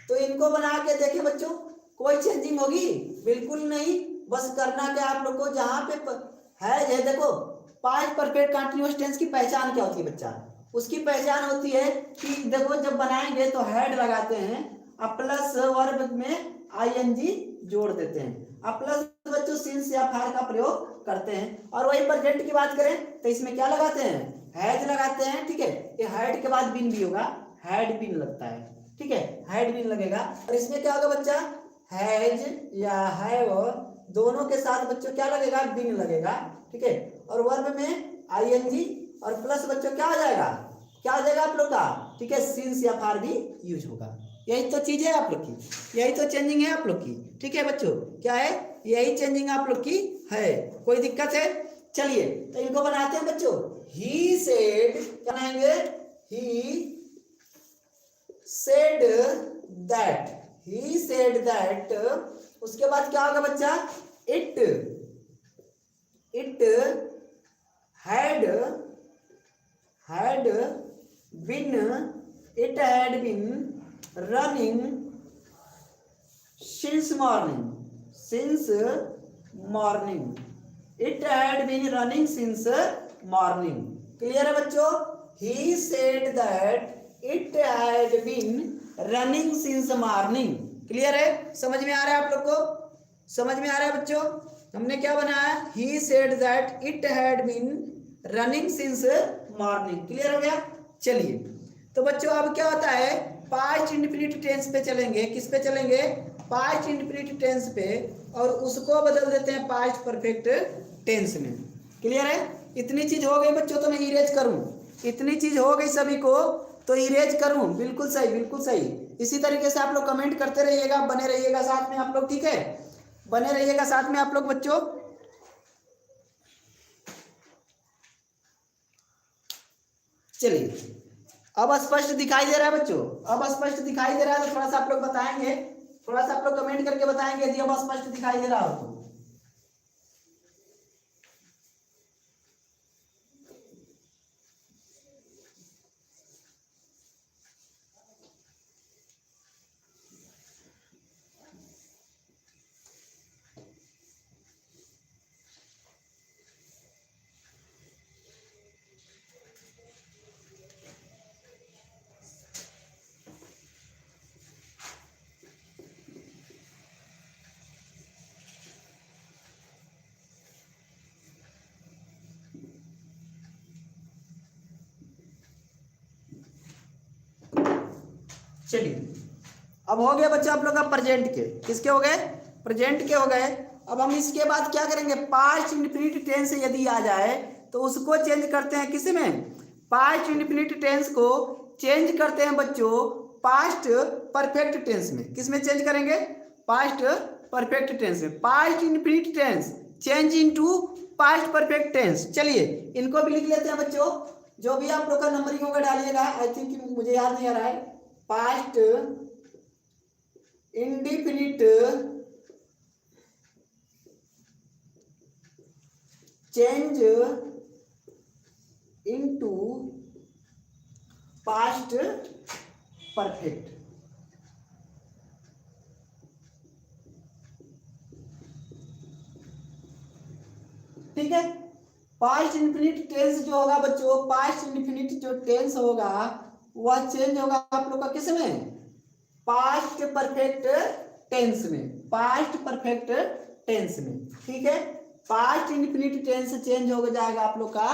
Speaker 1: तो इनको बना के देखें बच्चों, कोई चेंजिंग होगी, बिल्कुल नहीं, बस करना क्या आप लोग को, जहां पे है देखो पास्ट परफेक्ट कंटिन्यूअस टेंस की पहचान क्या होती है बच्चा, उसकी पहचान होती है कि देखो जब बनाएंगे तो हेड लगाते हैं अब प्लस वर्ब में आईएनजी जोड़ देते हैं। अब प्लस बच्चों सिंस या फार का प्रयोग करते हैं। और वही प्रेजेंट की बात करें तो इसमें क्या लगाते हैं, हैज लगाते हैं। ठीक है, ये हैड के बाद बिन भी होगा, हैड बिन लगता है। ठीक है, हैड बिन लगेगा। और इसमें क्या होगा बच्चा, हैज या हैव दोनों के साथ बच्चों क्या लगेगा, बिन लगेगा। ठीक है, और वर्ब में आईएनजी और प्लस बच्चों क्या आ जाएगा, क्या आ जाएगा आप लोग का, ठीक है, सिंस या फार भी यूज होगा। यही तो चीज है आप लोग की, यही तो चेंजिंग है आप लोग की। ठीक है बच्चों, क्या है, यही चेंजिंग आप लोग की है। कोई दिक्कत है, चलिए तो इनको बनाते हैं बच्चों। ही सेड, क्या बनाएंगे, he said that, he said that. उसके बाद क्या होगा बच्चा, it had been, it had been running since morning, it had been running since morning। क्लियर है बच्चों, he said that it had been running since morning। क्लियर है, समझ में आ रहा है आप लोग को, समझ में आ रहा है बच्चों। हमने क्या बनाया, he said that it had been running since morning। Clear हो गया। चलिए तो बच्चों अब क्या होता है, पास्ट इंडेफिनिट टेंस पे चलेंगे। किस पे चलेंगे, पास्ट इंडेफिनिट टेंस पे, और उसको बदल देते हैं पास्ट परफेक्ट टेंस में। क्लियर है, इतनी चीज हो गई बच्चों, तो मैं इरेज करूं, इतनी चीज हो गई सभी को तो इरेज करूं। बिल्कुल सही, बिल्कुल सही। इसी तरीके से आप लोग कमेंट करते रहिएगा, बने रहिएगा साथ में आप लोग। ठीक है, बने रहिएगा साथ में आप लोग बच्चों। चलिए अब स्पष्ट दिखाई दे रहा है बच्चों, अब स्पष्ट दिखाई दे रहा है तो थोड़ा सा आप लोग बताएंगे, थोड़ा सा आप लोग कमेंट करके बताएंगे यदि अब स्पष्ट दिखाई दे रहा हो तो। चलिए अब हो गया बच्चा आप लोग का प्रेजेंट के, किसके हो गए, प्रेजेंट के हो गए। अब हम इसके बाद क्या करेंगे, पास्ट इंडेफिनिट टेंस यदि आ जाए तो उसको चेंज करते हैं किस में, पास्ट इंडेफिनिट टेंस को चेंज करते हैं बच्चों पास्ट परफेक्ट टेंस में। किस में चेंज करेंगे, पास्ट परफेक्ट टेंस में। Past indefinite tense change into past perfect tense. चलिए इनको भी लिख लेते हैं बच्चों, जो भी आप लोग का नंबरिंग होगा डालिएगा। आई थिंक मुझे याद नहीं आ रहा है, past indefinite change into past perfect. ठीक है, पास्ट इंडेफिनिट टेंस जो होगा बच्चों, पास्ट इंडेफिनिट जो टेंस होगा वह चेंज होगा आप लोग का किस में, पास्ट परफेक्ट टेंस में, पास्ट परफेक्ट टेंस में। ठीक है, पास्ट इंडेफिनिट टेंस चेंज हो जाएगा आप लोग का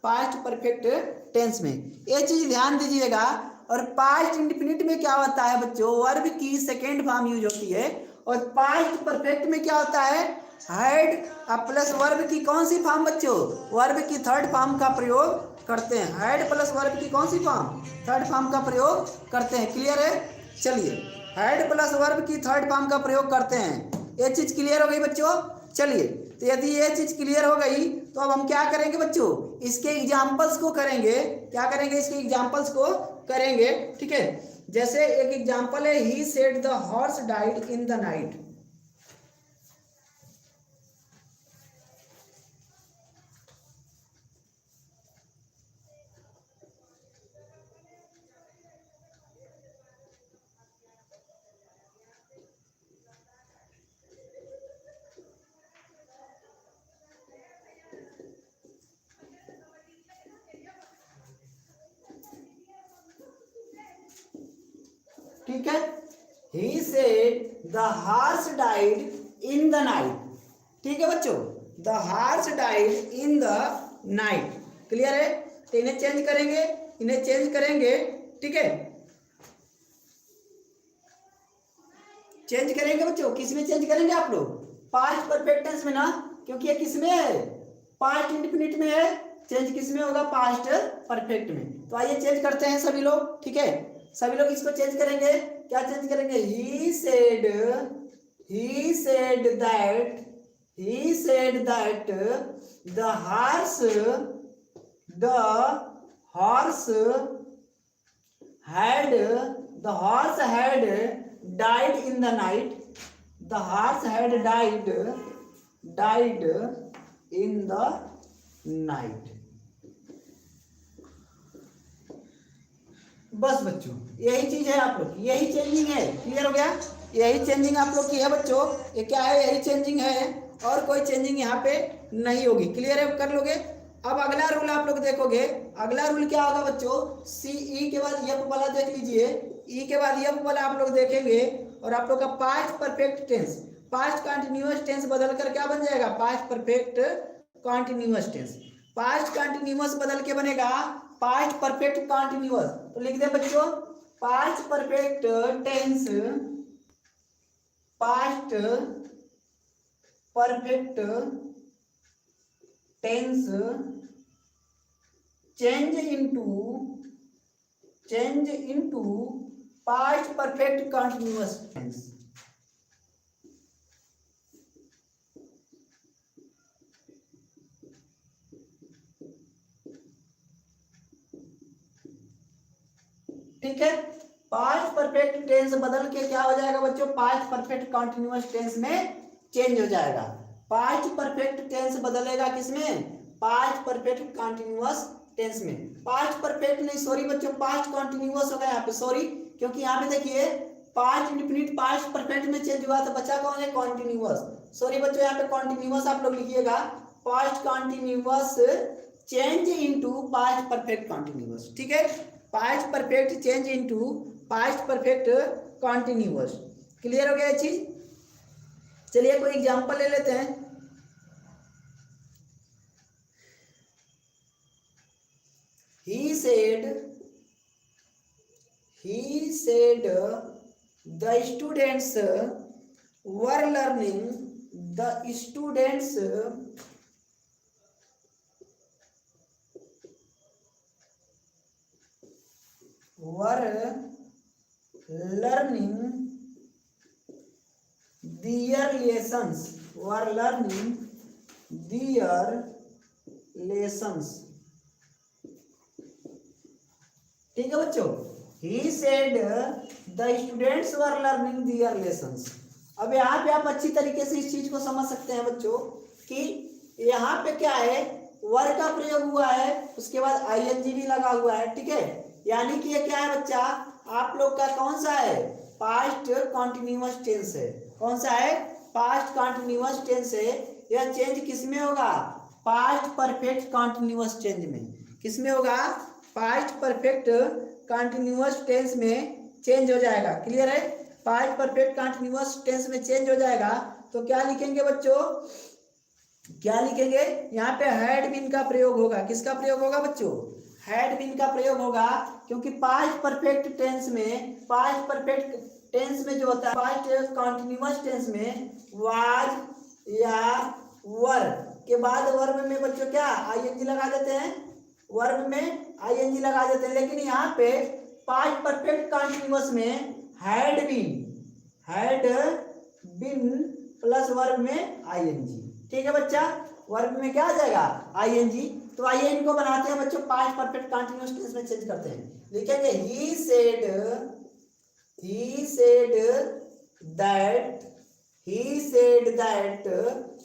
Speaker 1: पास्ट परफेक्ट टेंस में। ये चीज ध्यान दीजिएगा। और पास्ट इंडेफिनिट में क्या होता है बच्चों, वर्ब की सेकेंड फॉर्म यूज होती है। और पास्ट परफेक्ट में क्या होता है, हैड प्लस वर्ब की कौन सी फॉर्म बच्चों, वर्ब की थर्ड फॉर्म का प्रयोग करते हैं। हैड प्लस वर्ब की कौन सी फॉर्म, थर्ड फॉर्म का प्रयोग करते हैं। क्लियर है, चलिए हैड प्लस वर्ब की थर्ड फॉर्म का प्रयोग करते हैं। ये चीज क्लियर हो गई बच्चों। चलिए तो यदि ये चीज क्लियर हो गई तो अब हम क्या करेंगे बच्चों, इसके एग्जाम्पल्स को करेंगे। क्या करेंगे, इसके एग्जाम्पल्स को करेंगे। ठीक है, जैसे एक एग्जाम्पल है, he said the horse died in the night. ठीक है, he said the horse died in the night. ठीक है बच्चों, the horse died in the night. Clear है? तो इन्हें चेंज करेंगे, इन्हें चेंज करेंगे। ठीक है, चेंज करेंगे बच्चों, किस में चेंज करेंगे आप लोग? पास्ट परफेक्ट टेंस में ना, क्योंकि ये किस में है? पास्ट इंडेफिनिट में है। चेंज किस में होगा? पास्ट परफेक्ट में। तो आइए चेंज करते हैं सभी लोग। ठीक है, सभी लोग इसको चेंज करेंगे। क्या चेंज करेंगे? ही said that, he said that the horse had the horse had died in the night, the horse had died in the night। बस बच्चों, यही चीज है आप लोग, यही चेंजिंग है। क्लियर हो गया? यही चेंजिंग आप लोग की है बच्चों। ये क्या है? यही चेंजिंग है, और कोई चेंजिंग यहाँ पे नहीं होगी। क्लियर है? कर लोगे? अब अगला रूल आप लोग देखोगे। अगला रूल क्या होगा बच्चों? सी ई के बाद यप वाला देख लीजिए। ई के बाद यप वाला आप लोग देखेंगे, और आप लोग का past perfect tense, past continuous tense बदल कर क्या बन जाएगा? Past perfect continuous tense. Past continuous बदल के बनेगा पास्ट परफेक्ट कंटिन्यूअस। तो लिख दे बच्चों, past perfect tense, past perfect tense change into past perfect continuous tense. ठीक है, पास्ट परफेक्ट टेंस बदल के क्या हो जाएगा बच्चों? पास्ट परफेक्ट कंटिन्यूअस टेंस में चेंज हो जाएगा। पास्ट परफेक्ट टेंस बदलेगा किसमें? पास्ट परफेक्ट कंटिन्यूअस टेंस में। पास्ट परफेक्ट नहीं, सॉरी बच्चों, पास्ट कंटिन्यूअस होगा यहाँ पे, सॉरी, क्योंकि यहाँ पे देखिए पास्ट इंडेफिनिट पास्ट परफेक्ट में चेंज हुआ, तो बचा कौन है? कॉन्टिन्यूअस। सॉरी बच्चों, यहाँ पे कॉन्टिन्यूअस आप लोग लिखिएगा, past continuous change into past perfect continuous. ठीक है, past perfect change into past perfect continuous. Clear हो गया ये चीज? चलिए कोई एग्जांपल ले लेते हैं। He said the students were learning, the students were learning their lessons, were learning their lessons। ठीक है बच्चों, he said the students were learning their lessons। अब यहाँ पे आप अच्छी तरीके से इस चीज को समझ सकते हैं बच्चों कि यहाँ पे क्या है? वर का प्रयोग हुआ है, उसके बाद आईएनजी भी लगा हुआ है। ठीक है, यानी कि ये क्या है बच्चा? आप लोग का कौन सा है? पास्ट कॉन्टिन्यूअस टेंस है। कौन सा है? पास्ट कॉन्टिन्यूअस टेंस है। यह चेंज किस में होगा? पास्ट परफेक्ट कॉन्टिन्यूअस टेंस में। किस में होगा? पास्ट परफेक्ट कंटिन्यूअस टेंस में चेंज हो जाएगा। क्लियर है? पास्ट परफेक्ट कंटिन्यूअस टेंस में चेंज हो जाएगा। तो क्या लिखेंगे बच्चों? क्या लिखेंगे? यहाँ पे हैड बीन का प्रयोग होगा। किसका प्रयोग होगा बच्चों? हैड बीन का प्रयोग होगा, क्योंकि पास्ट परफेक्ट टेंस में, पास्ट परफेक्ट टेंस में जो होता है, पास्ट कंटिन्यूअस टेंस में वाज या वर के बाद वर्ब में बच्चों क्या आईएनजी लगा देते हैं? वर्ब में आईएनजी लगा देते हैं। लेकिन यहाँ पे पास्ट परफेक्ट कंटिन्यूअस में हैड बीन प्लस वर्ब में आईएनजी। ठीक है बच्चा, वर्ब में क्या आ जाएगा? आईएनजी। तो आइए इनको बनाते हैं बच्चों, पास्ट परफेक्ट कंटिन्यूअस टेंस में चेंज करते हैं। लिखेंगे ही सेड दैट,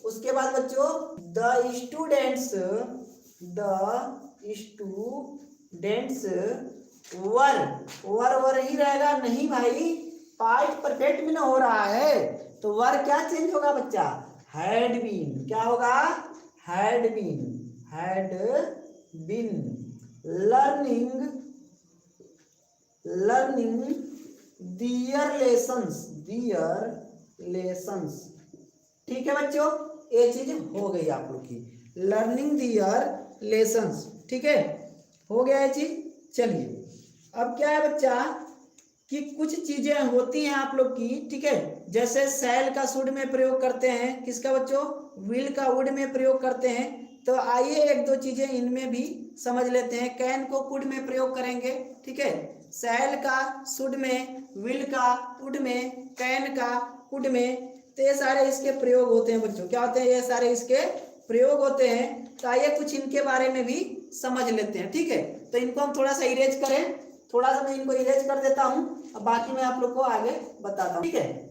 Speaker 1: उसके बाद बच्चों द स्टूडेंट्स वर ही रहेगा। नहीं भाई, पास्ट परफेक्ट में ना हो रहा है, तो वर क्या चेंज होगा बच्चा? Had been. क्या होगा? Had been learning their lessons. ठीक है बच्चों, ये चीज हो गई आप लोग की, लर्निंग दियर लेसन्स। ठीक है, हो गया ये चीज। चलिए अब क्या है बच्चा कि कुछ चीजें होती हैं आप लोग की, ठीक है, जैसे शैल का शुड में प्रयोग करते हैं, किसका बच्चों, विल का वुड में प्रयोग करते हैं। तो आइए एक दो चीजें इनमें भी समझ लेते हैं। कैन को कुड में प्रयोग करेंगे, ठीक है, शैल का शुड में, विल का वुड में, कैन का कुड में। तो ये सारे इसके प्रयोग होते हैं बच्चों, क्या होते हैं, ये सारे इसके प्रयोग होते हैं। तो आइए कुछ इनके बारे में भी समझ लेते हैं। ठीक है, तो इनको हम थोड़ा सा इरेज करें, थोड़ा सा मैं इनको इरेज कर देता हूं, अब बाकी मैं आप लोग को आगे बताता हूं। ठीक है,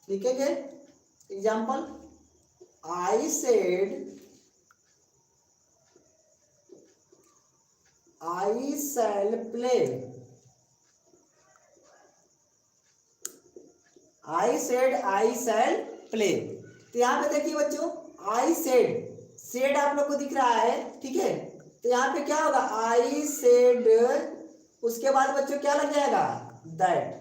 Speaker 1: लिखेंगे example, I said, I shall play, I said I shall play. तो यहाँ पे देखिए बच्चों, आई सेड, सेड आप लोग को दिख रहा है, ठीक है, तो यहाँ पे क्या होगा, आई सेड, उसके बाद बच्चों क्या लग जाएगा, दैट,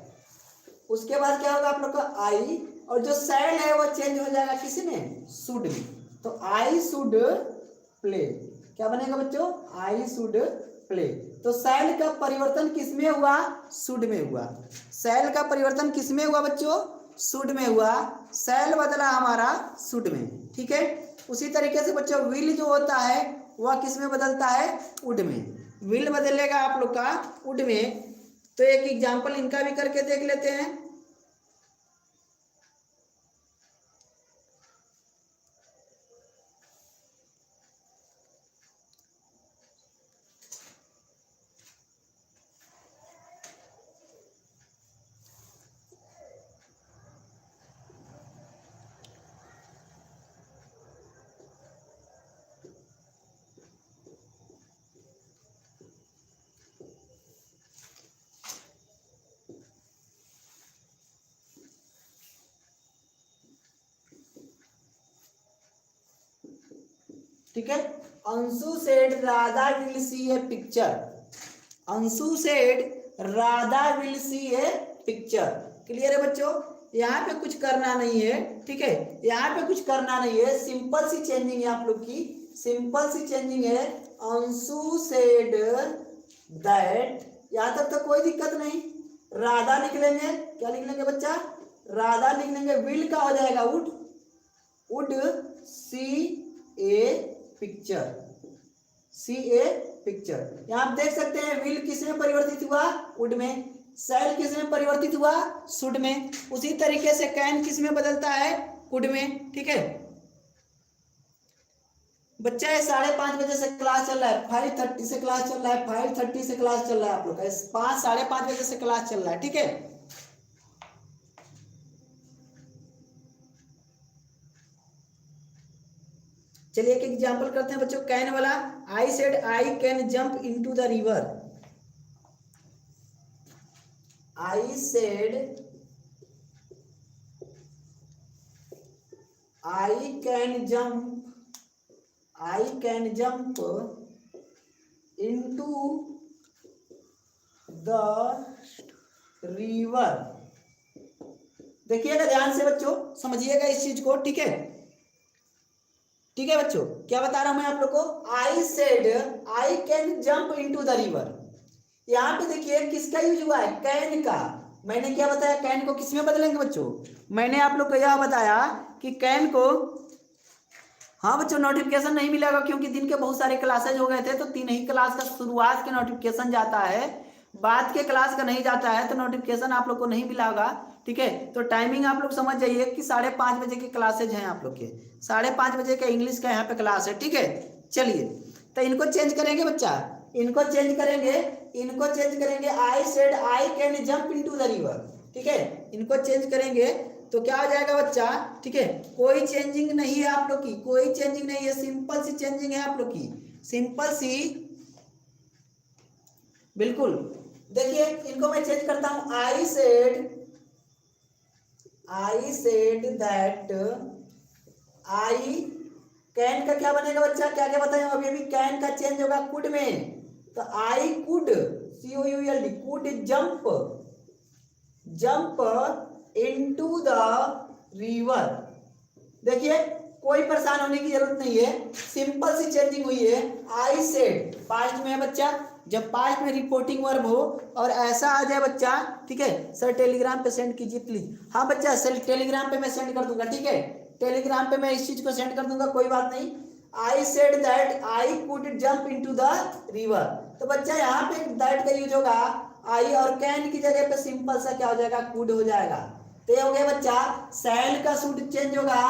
Speaker 1: उसके बाद क्या होगा आप लोग का आई, और जो शैल है वो चेंज हो जाएगा किसी में, शुड में। तो आई शुड प्ले, क्या बनेगा बच्चों, आई शुड प्ले। तो शैल का परिवर्तन किसमें हुआ, शुड में हुआ। शैल का परिवर्तन किसमें हुआ बच्चों, शुड में हुआ, शैल बदला हमारा शुड में। ठीक है, उसी तरीके से बच्चों विल जो होता है वह किस में बदलता है, वुड में। विल बदलेगा आप लोग का वुड में। तो एक एग्जाम्पल इनका भी करके देख लेते हैं। ठीक है, Anshu said Radha will see a picture, Anshu said Radha will see a picture. Clear है बच्चों, यहाँ पे कुछ करना नहीं है, ठीक है, यहाँ पे कुछ करना नहीं है, सिंपल सी चेंजिंग है आप लोग की, सिंपल सी चेंजिंग है। अंशु सेड दैट, यहाँ तक तो कोई दिक्कत नहीं। राधा लिख लेंगे, क्या लिख लेंगे बच्चा, राधा लिख लेंगे, विल का हो जाएगा would, would see a picture, see a picture. यहां आप देख सकते हैं विल किस में परिवर्तित हुआ, वुड में, शैल किस में परिवर्तित हुआ, शुड में। उसी तरीके से कैन किस में बदलता है, वुड में। ठीक है बच्चा, ये 5:30 बजे से क्लास चल रहा है, 5:30 से क्लास चल रहा है, 5:30 से क्लास चल रहा है आप लोग का, 5 साढ़े 5 बजे से क्लास चल रहा है। ठीक है, चलिए एक एग्जांपल करते हैं बच्चों कैन वाला। आई said I can jump into the river, I said I can jump, I can jump into the river. देखिएगा ध्यान से बच्चों, समझिएगा इस चीज को। ठीक है, ठीक है बच्चों, क्या बता रहा हूं मैं आप लोग को, आई said I can jump into the river. यहाँ पे देखिए किसका यूज हुआ है, कैन का। मैंने क्या बताया, कैन को किस में बदलेंगे बच्चों, मैंने आप लोग को यह बताया कि कैन को, हाँ बच्चों नोटिफिकेशन नहीं मिलेगा क्योंकि दिन के बहुत सारे क्लासेज हो गए थे, तो 3 ही क्लास का शुरुआत के नोटिफिकेशन जाता है, बाद के क्लास का नहीं जाता है, तो नोटिफिकेशन आप लोग को नहीं मिला होगा। ठीक है, तो टाइमिंग आप लोग समझ जाइए कि 5:30 बजे की क्लासेज हैं आप लोग के, 5:30 बजे का इंग्लिश का यहाँ पे क्लास है। ठीक है, चलिए तो इनको चेंज करेंगे बच्चा, इनको चेंज करेंगे, इनको चेंज करेंगे। आई said I can jump into the river. ठीक है, इनको चेंज करेंगे तो क्या हो जाएगा बच्चा। ठीक है, कोई चेंजिंग नहीं है आप लोग की, कोई चेंजिंग नहीं है, सिंपल सी चेंजिंग है आप लोग की, सिंपल सी, बिल्कुल। देखिए इनको मैं चेंज करता हूं, I said that I can का क्या बनेगा बच्चा, क्या क्या बताए अभी अभी, कैन का चेंज होगा कुड में, तो I could, COULD, could jump into the river. देखिए कोई परेशान होने की जरूरत नहीं है, सिंपल सी चेंजिंग हुई है। आई सेड पास्ट में है बच्चा, जब पास्ट में रिपोर्टिंग वर्ब हो और ऐसा आ जाए बच्चा, ठीक है, सर टेलीग्राम पे सेंड कीजिए प्लीज। हाँ बच्चा सर टेलीग्राम पे मैं सेंड कर दूंगा। ठीक है, टेलीग्राम पे मैं इस चीज को सेंड कर दूंगा, कोई बात नहीं। I said that I could jump into the river, तो बच्चा यहाँ पे दैट का यूज होगा, आई और कैन की जगह पे सिंपल सा क्या हो जाएगा, कुड हो जाएगा। तो ये हो गया बच्चा, सैल का शुड चेंज होगा,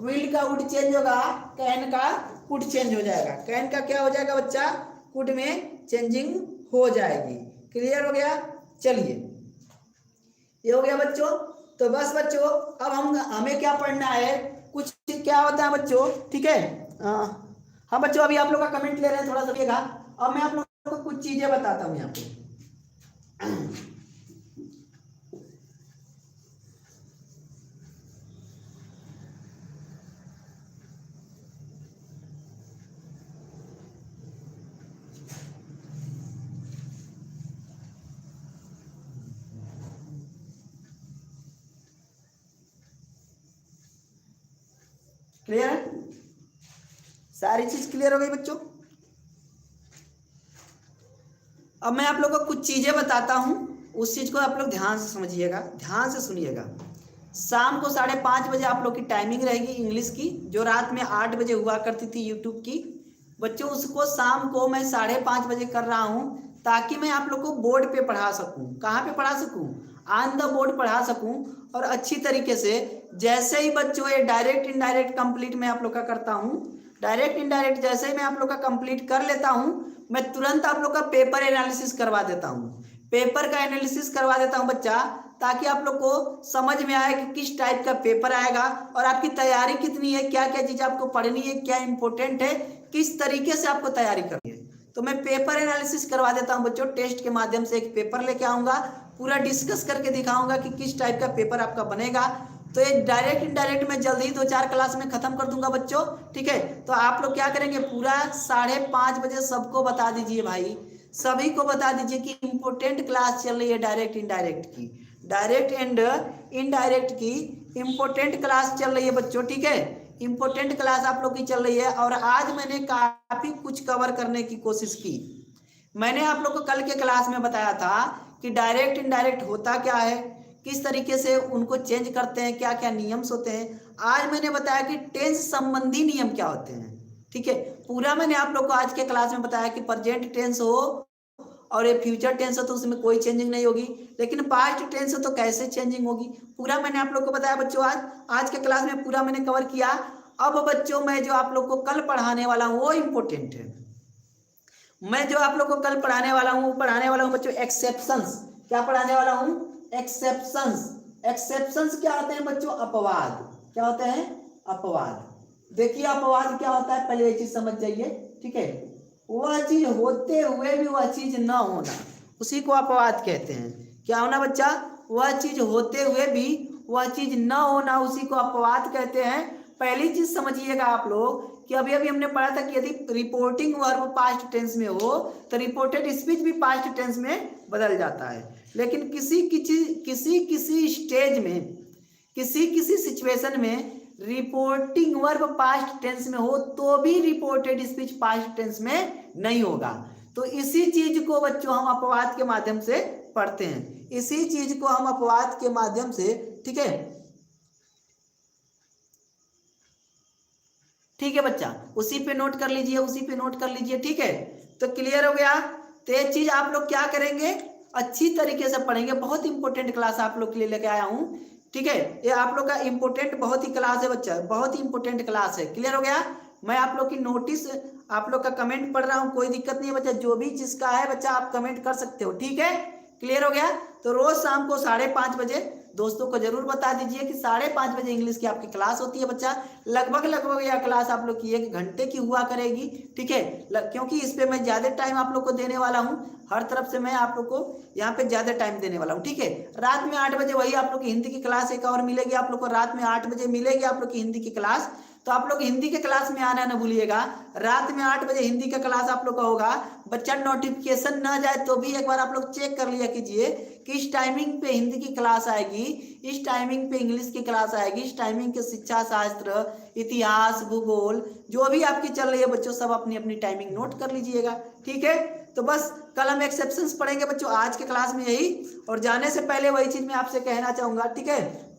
Speaker 1: विल का वुड चेंज होगा, कैन का कुड चेंज हो जाएगा। कैन का क्या हो जाएगा बच्चा, कुड में चेंजिंग हो जाएगी। क्लियर हो गया, चलिए ये हो गया बच्चों। तो बस बच्चों अब हमें क्या पढ़ना है, कुछ क्या होता है बच्चों। ठीक है, हाँ बच्चों अभी आप लोग का कमेंट ले रहे हैं, थोड़ा सा देखा। अब मैं आप लोगों को कुछ चीजें बताता हूँ यहाँ पे। क्लियर है, सारी चीज क्लियर हो गई बच्चों। अब मैं आप लोगों को कुछ चीजें बताता हूं, उस चीज को आप लोग ध्यान से समझिएगा, ध्यान से सुनिएगा। शाम को 5:30 बजे आप लोग की टाइमिंग रहेगी इंग्लिश की, जो रात में 8 बजे हुआ करती थी यूट्यूब की बच्चों, उसको शाम को मैं 5:30 बजे कर रहा हूं, ताकि मैं आप लोग को बोर्ड पे पढ़ा सकूं। कहाँ पे पढ़ा सकूं, ऑन द बोर्ड पढ़ा सकूं, और अच्छी तरीके से। जैसे ही बच्चों ये डायरेक्ट इनडायरेक्ट कंप्लीट मैं आप लोग का करता हूं, डायरेक्ट इनडायरेक्ट जैसे ही मैं आप लोग का कंप्लीट कर लेता हूं, मैं तुरंत आप लोग का पेपर एनालिसिस करवा देता हूं, पेपर का एनालिसिस करवा देता हूं बच्चा, ताकि आप लोग को समझ में आए कि किस टाइप का पेपर आएगा और आपकी तैयारी कितनी है, क्या क्या चीज़ आपको पढ़नी है, क्या इंपॉर्टेंट है, किस तरीके से आपको तैयारी करनी है। तो मैं पेपर एनालिसिस करवा देता हूं बच्चों, टेस्ट के माध्यम से एक पेपर लेके आऊंगा, पूरा डिस्कस करके दिखाऊंगा कि किस टाइप का पेपर आपका बनेगा। तो ये डायरेक्ट इनडायरेक्ट मैं जल्दी ही 2-4 क्लास में खत्म कर दूंगा बच्चों। ठीक है, तो आप लोग क्या करेंगे, पूरा 5:30 बजे सबको बता दीजिए भाई, सभी को बता दीजिए कि इंपॉर्टेंट क्लास चल रही है डायरेक्ट इनडायरेक्ट की, डायरेक्ट एंड इनडायरेक्ट की इंपॉर्टेंट क्लास चल रही है बच्चों। ठीक है, इंपॉर्टेंट क्लास आप लोग की चल रही है, और आज मैंने काफी कुछ कवर करने की कोशिश की। मैंने आप लोग को कल के क्लास में बताया था कि डायरेक्ट इनडायरेक्ट होता क्या है, किस तरीके से उनको चेंज करते हैं, क्या क्या नियम्स होते हैं। आज मैंने बताया कि टेंस संबंधी नियम क्या होते हैं। ठीक है, पूरा मैंने आप लोग को आज के क्लास में बताया कि प्रेजेंट टेंस हो और ये फ्यूचर टेंस हो तो उसमें कोई चेंजिंग नहीं होगी, लेकिन पास्ट टेंस हो तो कैसे चेंजिंग होगी, पूरा मैंने आप लोग को बताया बच्चों। आज के क्लास में पूरा मैंने कवर किया। अब बच्चों मैं जो आप लोग को कल पढ़ाने वाला हूँ वो इम्पोर्टेंट है। मैं जो आप लोग को कल पढ़ाने वाला हूँ बच्चों एक्सेप्शंस। क्या पढ़ाने वाला हूँ, एक्सेप्शंस। एक्सेप्शंस क्या होते हैं बच्चों, अपवाद। क्या होते हैं, अपवाद। देखिए अपवाद क्या होता है, पहले ये चीज समझ जाइए। ठीक है, वह चीज होते हुए भी वह चीज न होना, उसी को अपवाद कहते हैं। क्या होना बच्चा, वह चीज होते हुए भी वह चीज न होना, उसी को अपवाद कहते हैं। पहली चीज समझिएगा आप लोग कि अभी अभी हमने पढ़ा था कि यदि रिपोर्टिंग वर्ब पास्ट टेंस में हो तो रिपोर्टेड स्पीच भी पास्ट टेंस में बदल जाता है, लेकिन किसी स्टेज में, किसी सिचुएशन में रिपोर्टिंग वर्ब पास्ट टेंस में हो तो भी रिपोर्टेड स्पीच पास्ट टेंस में नहीं होगा। तो इसी चीज को बच्चों हम अपवाद के माध्यम से पढ़ते हैं, इसी चीज को हम अपवाद के माध्यम से, ठीक है, ठीक है बच्चा, उसी पे नोट कर लीजिए, उसी पे नोट कर लीजिए, ठीक है। तो क्लियर हो गया। तो ये चीज आप लोग क्या करेंगे, अच्छी तरीके से पढ़ेंगे। बहुत इंपॉर्टेंट क्लास आप लोग के लिए लेके आया हूँ, ठीक है। ये आप लोग का इंपॉर्टेंट बहुत ही क्लास है बच्चा, बहुत ही इंपॉर्टेंट क्लास है। क्लियर हो गया। मैं आप लोग की नोटिस, आप लोग का कमेंट पढ़ रहा हूँ, कोई दिक्कत नहीं है बच्चा, जो भी जिसका है बच्चा आप कमेंट कर सकते हो, ठीक है। क्लियर हो गया। तो रोज शाम को 5:30 बजे दोस्तों को जरूर बता दीजिए कि 5:30 बजे इंग्लिश की आपकी क्लास होती है बच्चा। लगभग यह क्लास आप लोग की 1 घंटे की हुआ करेगी, ठीक है। क्योंकि इस पे मैं ज्यादा टाइम आप लोग को देने वाला हूँ, हर तरफ से मैं आप लोग को यहाँ पे ज्यादा टाइम देने वाला हूँ, ठीक है। रात में 8 बजे वही आप लोग की हिंदी की क्लास एक और मिलेगी आप लोग को, रात में 8 बजे मिलेगी आप लोग की हिंदी की क्लास। तो आप लोग हिंदी के क्लास में आना ना भूलिएगा। रात में 8 बजे हिंदी का क्लास आप लोग का होगा बच्चा। नोटिफिकेशन ना जाए तो भी एक बार आप लोग चेक कर लिया कीजिए कि इस टाइमिंग पे हिंदी की क्लास आएगी, इस टाइमिंग पे इंग्लिश की क्लास आएगी, इस टाइमिंग के शिक्षा शास्त्र, इतिहास, भूगोल जो भी आपकी चल रही है बच्चों, सब अपनी अपनी टाइमिंग नोट कर लीजिएगा, ठीक है। तो बस कल हम एक्सेप्शंस पढ़ेंगे बच्चों आज के क्लास में यही। और जाने से पहले वही चीज मैं आपसे कहना चाहूंगा, ठीक है।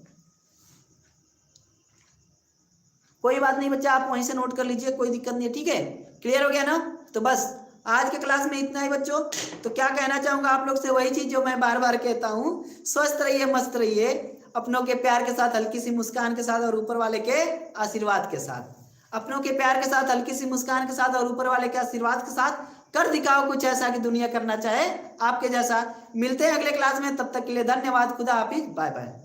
Speaker 1: कोई बात नहीं बच्चा, आप वहीं से नोट कर लीजिए, कोई दिक्कत नहीं है, ठीक है। क्लियर हो गया ना। तो बस आज के क्लास में इतना ही बच्चों। तो क्या कहना चाहूंगा आप लोग से, वही चीज जो मैं बार बार कहता हूँ, स्वस्थ रहिए, मस्त रहिए, अपनों के प्यार के साथ, हल्की सी मुस्कान के साथ और ऊपर वाले के आशीर्वाद के साथ। अपनों के प्यार के साथ, हल्की सी मुस्कान के साथ और ऊपर वाले के आशीर्वाद के साथ कर दिखाओ कुछ ऐसा कि दुनिया करना चाहे आपके जैसा। मिलते हैं अगले क्लास में, तब तक के लिए धन्यवाद, खुदा हाफिज, बाय बाय।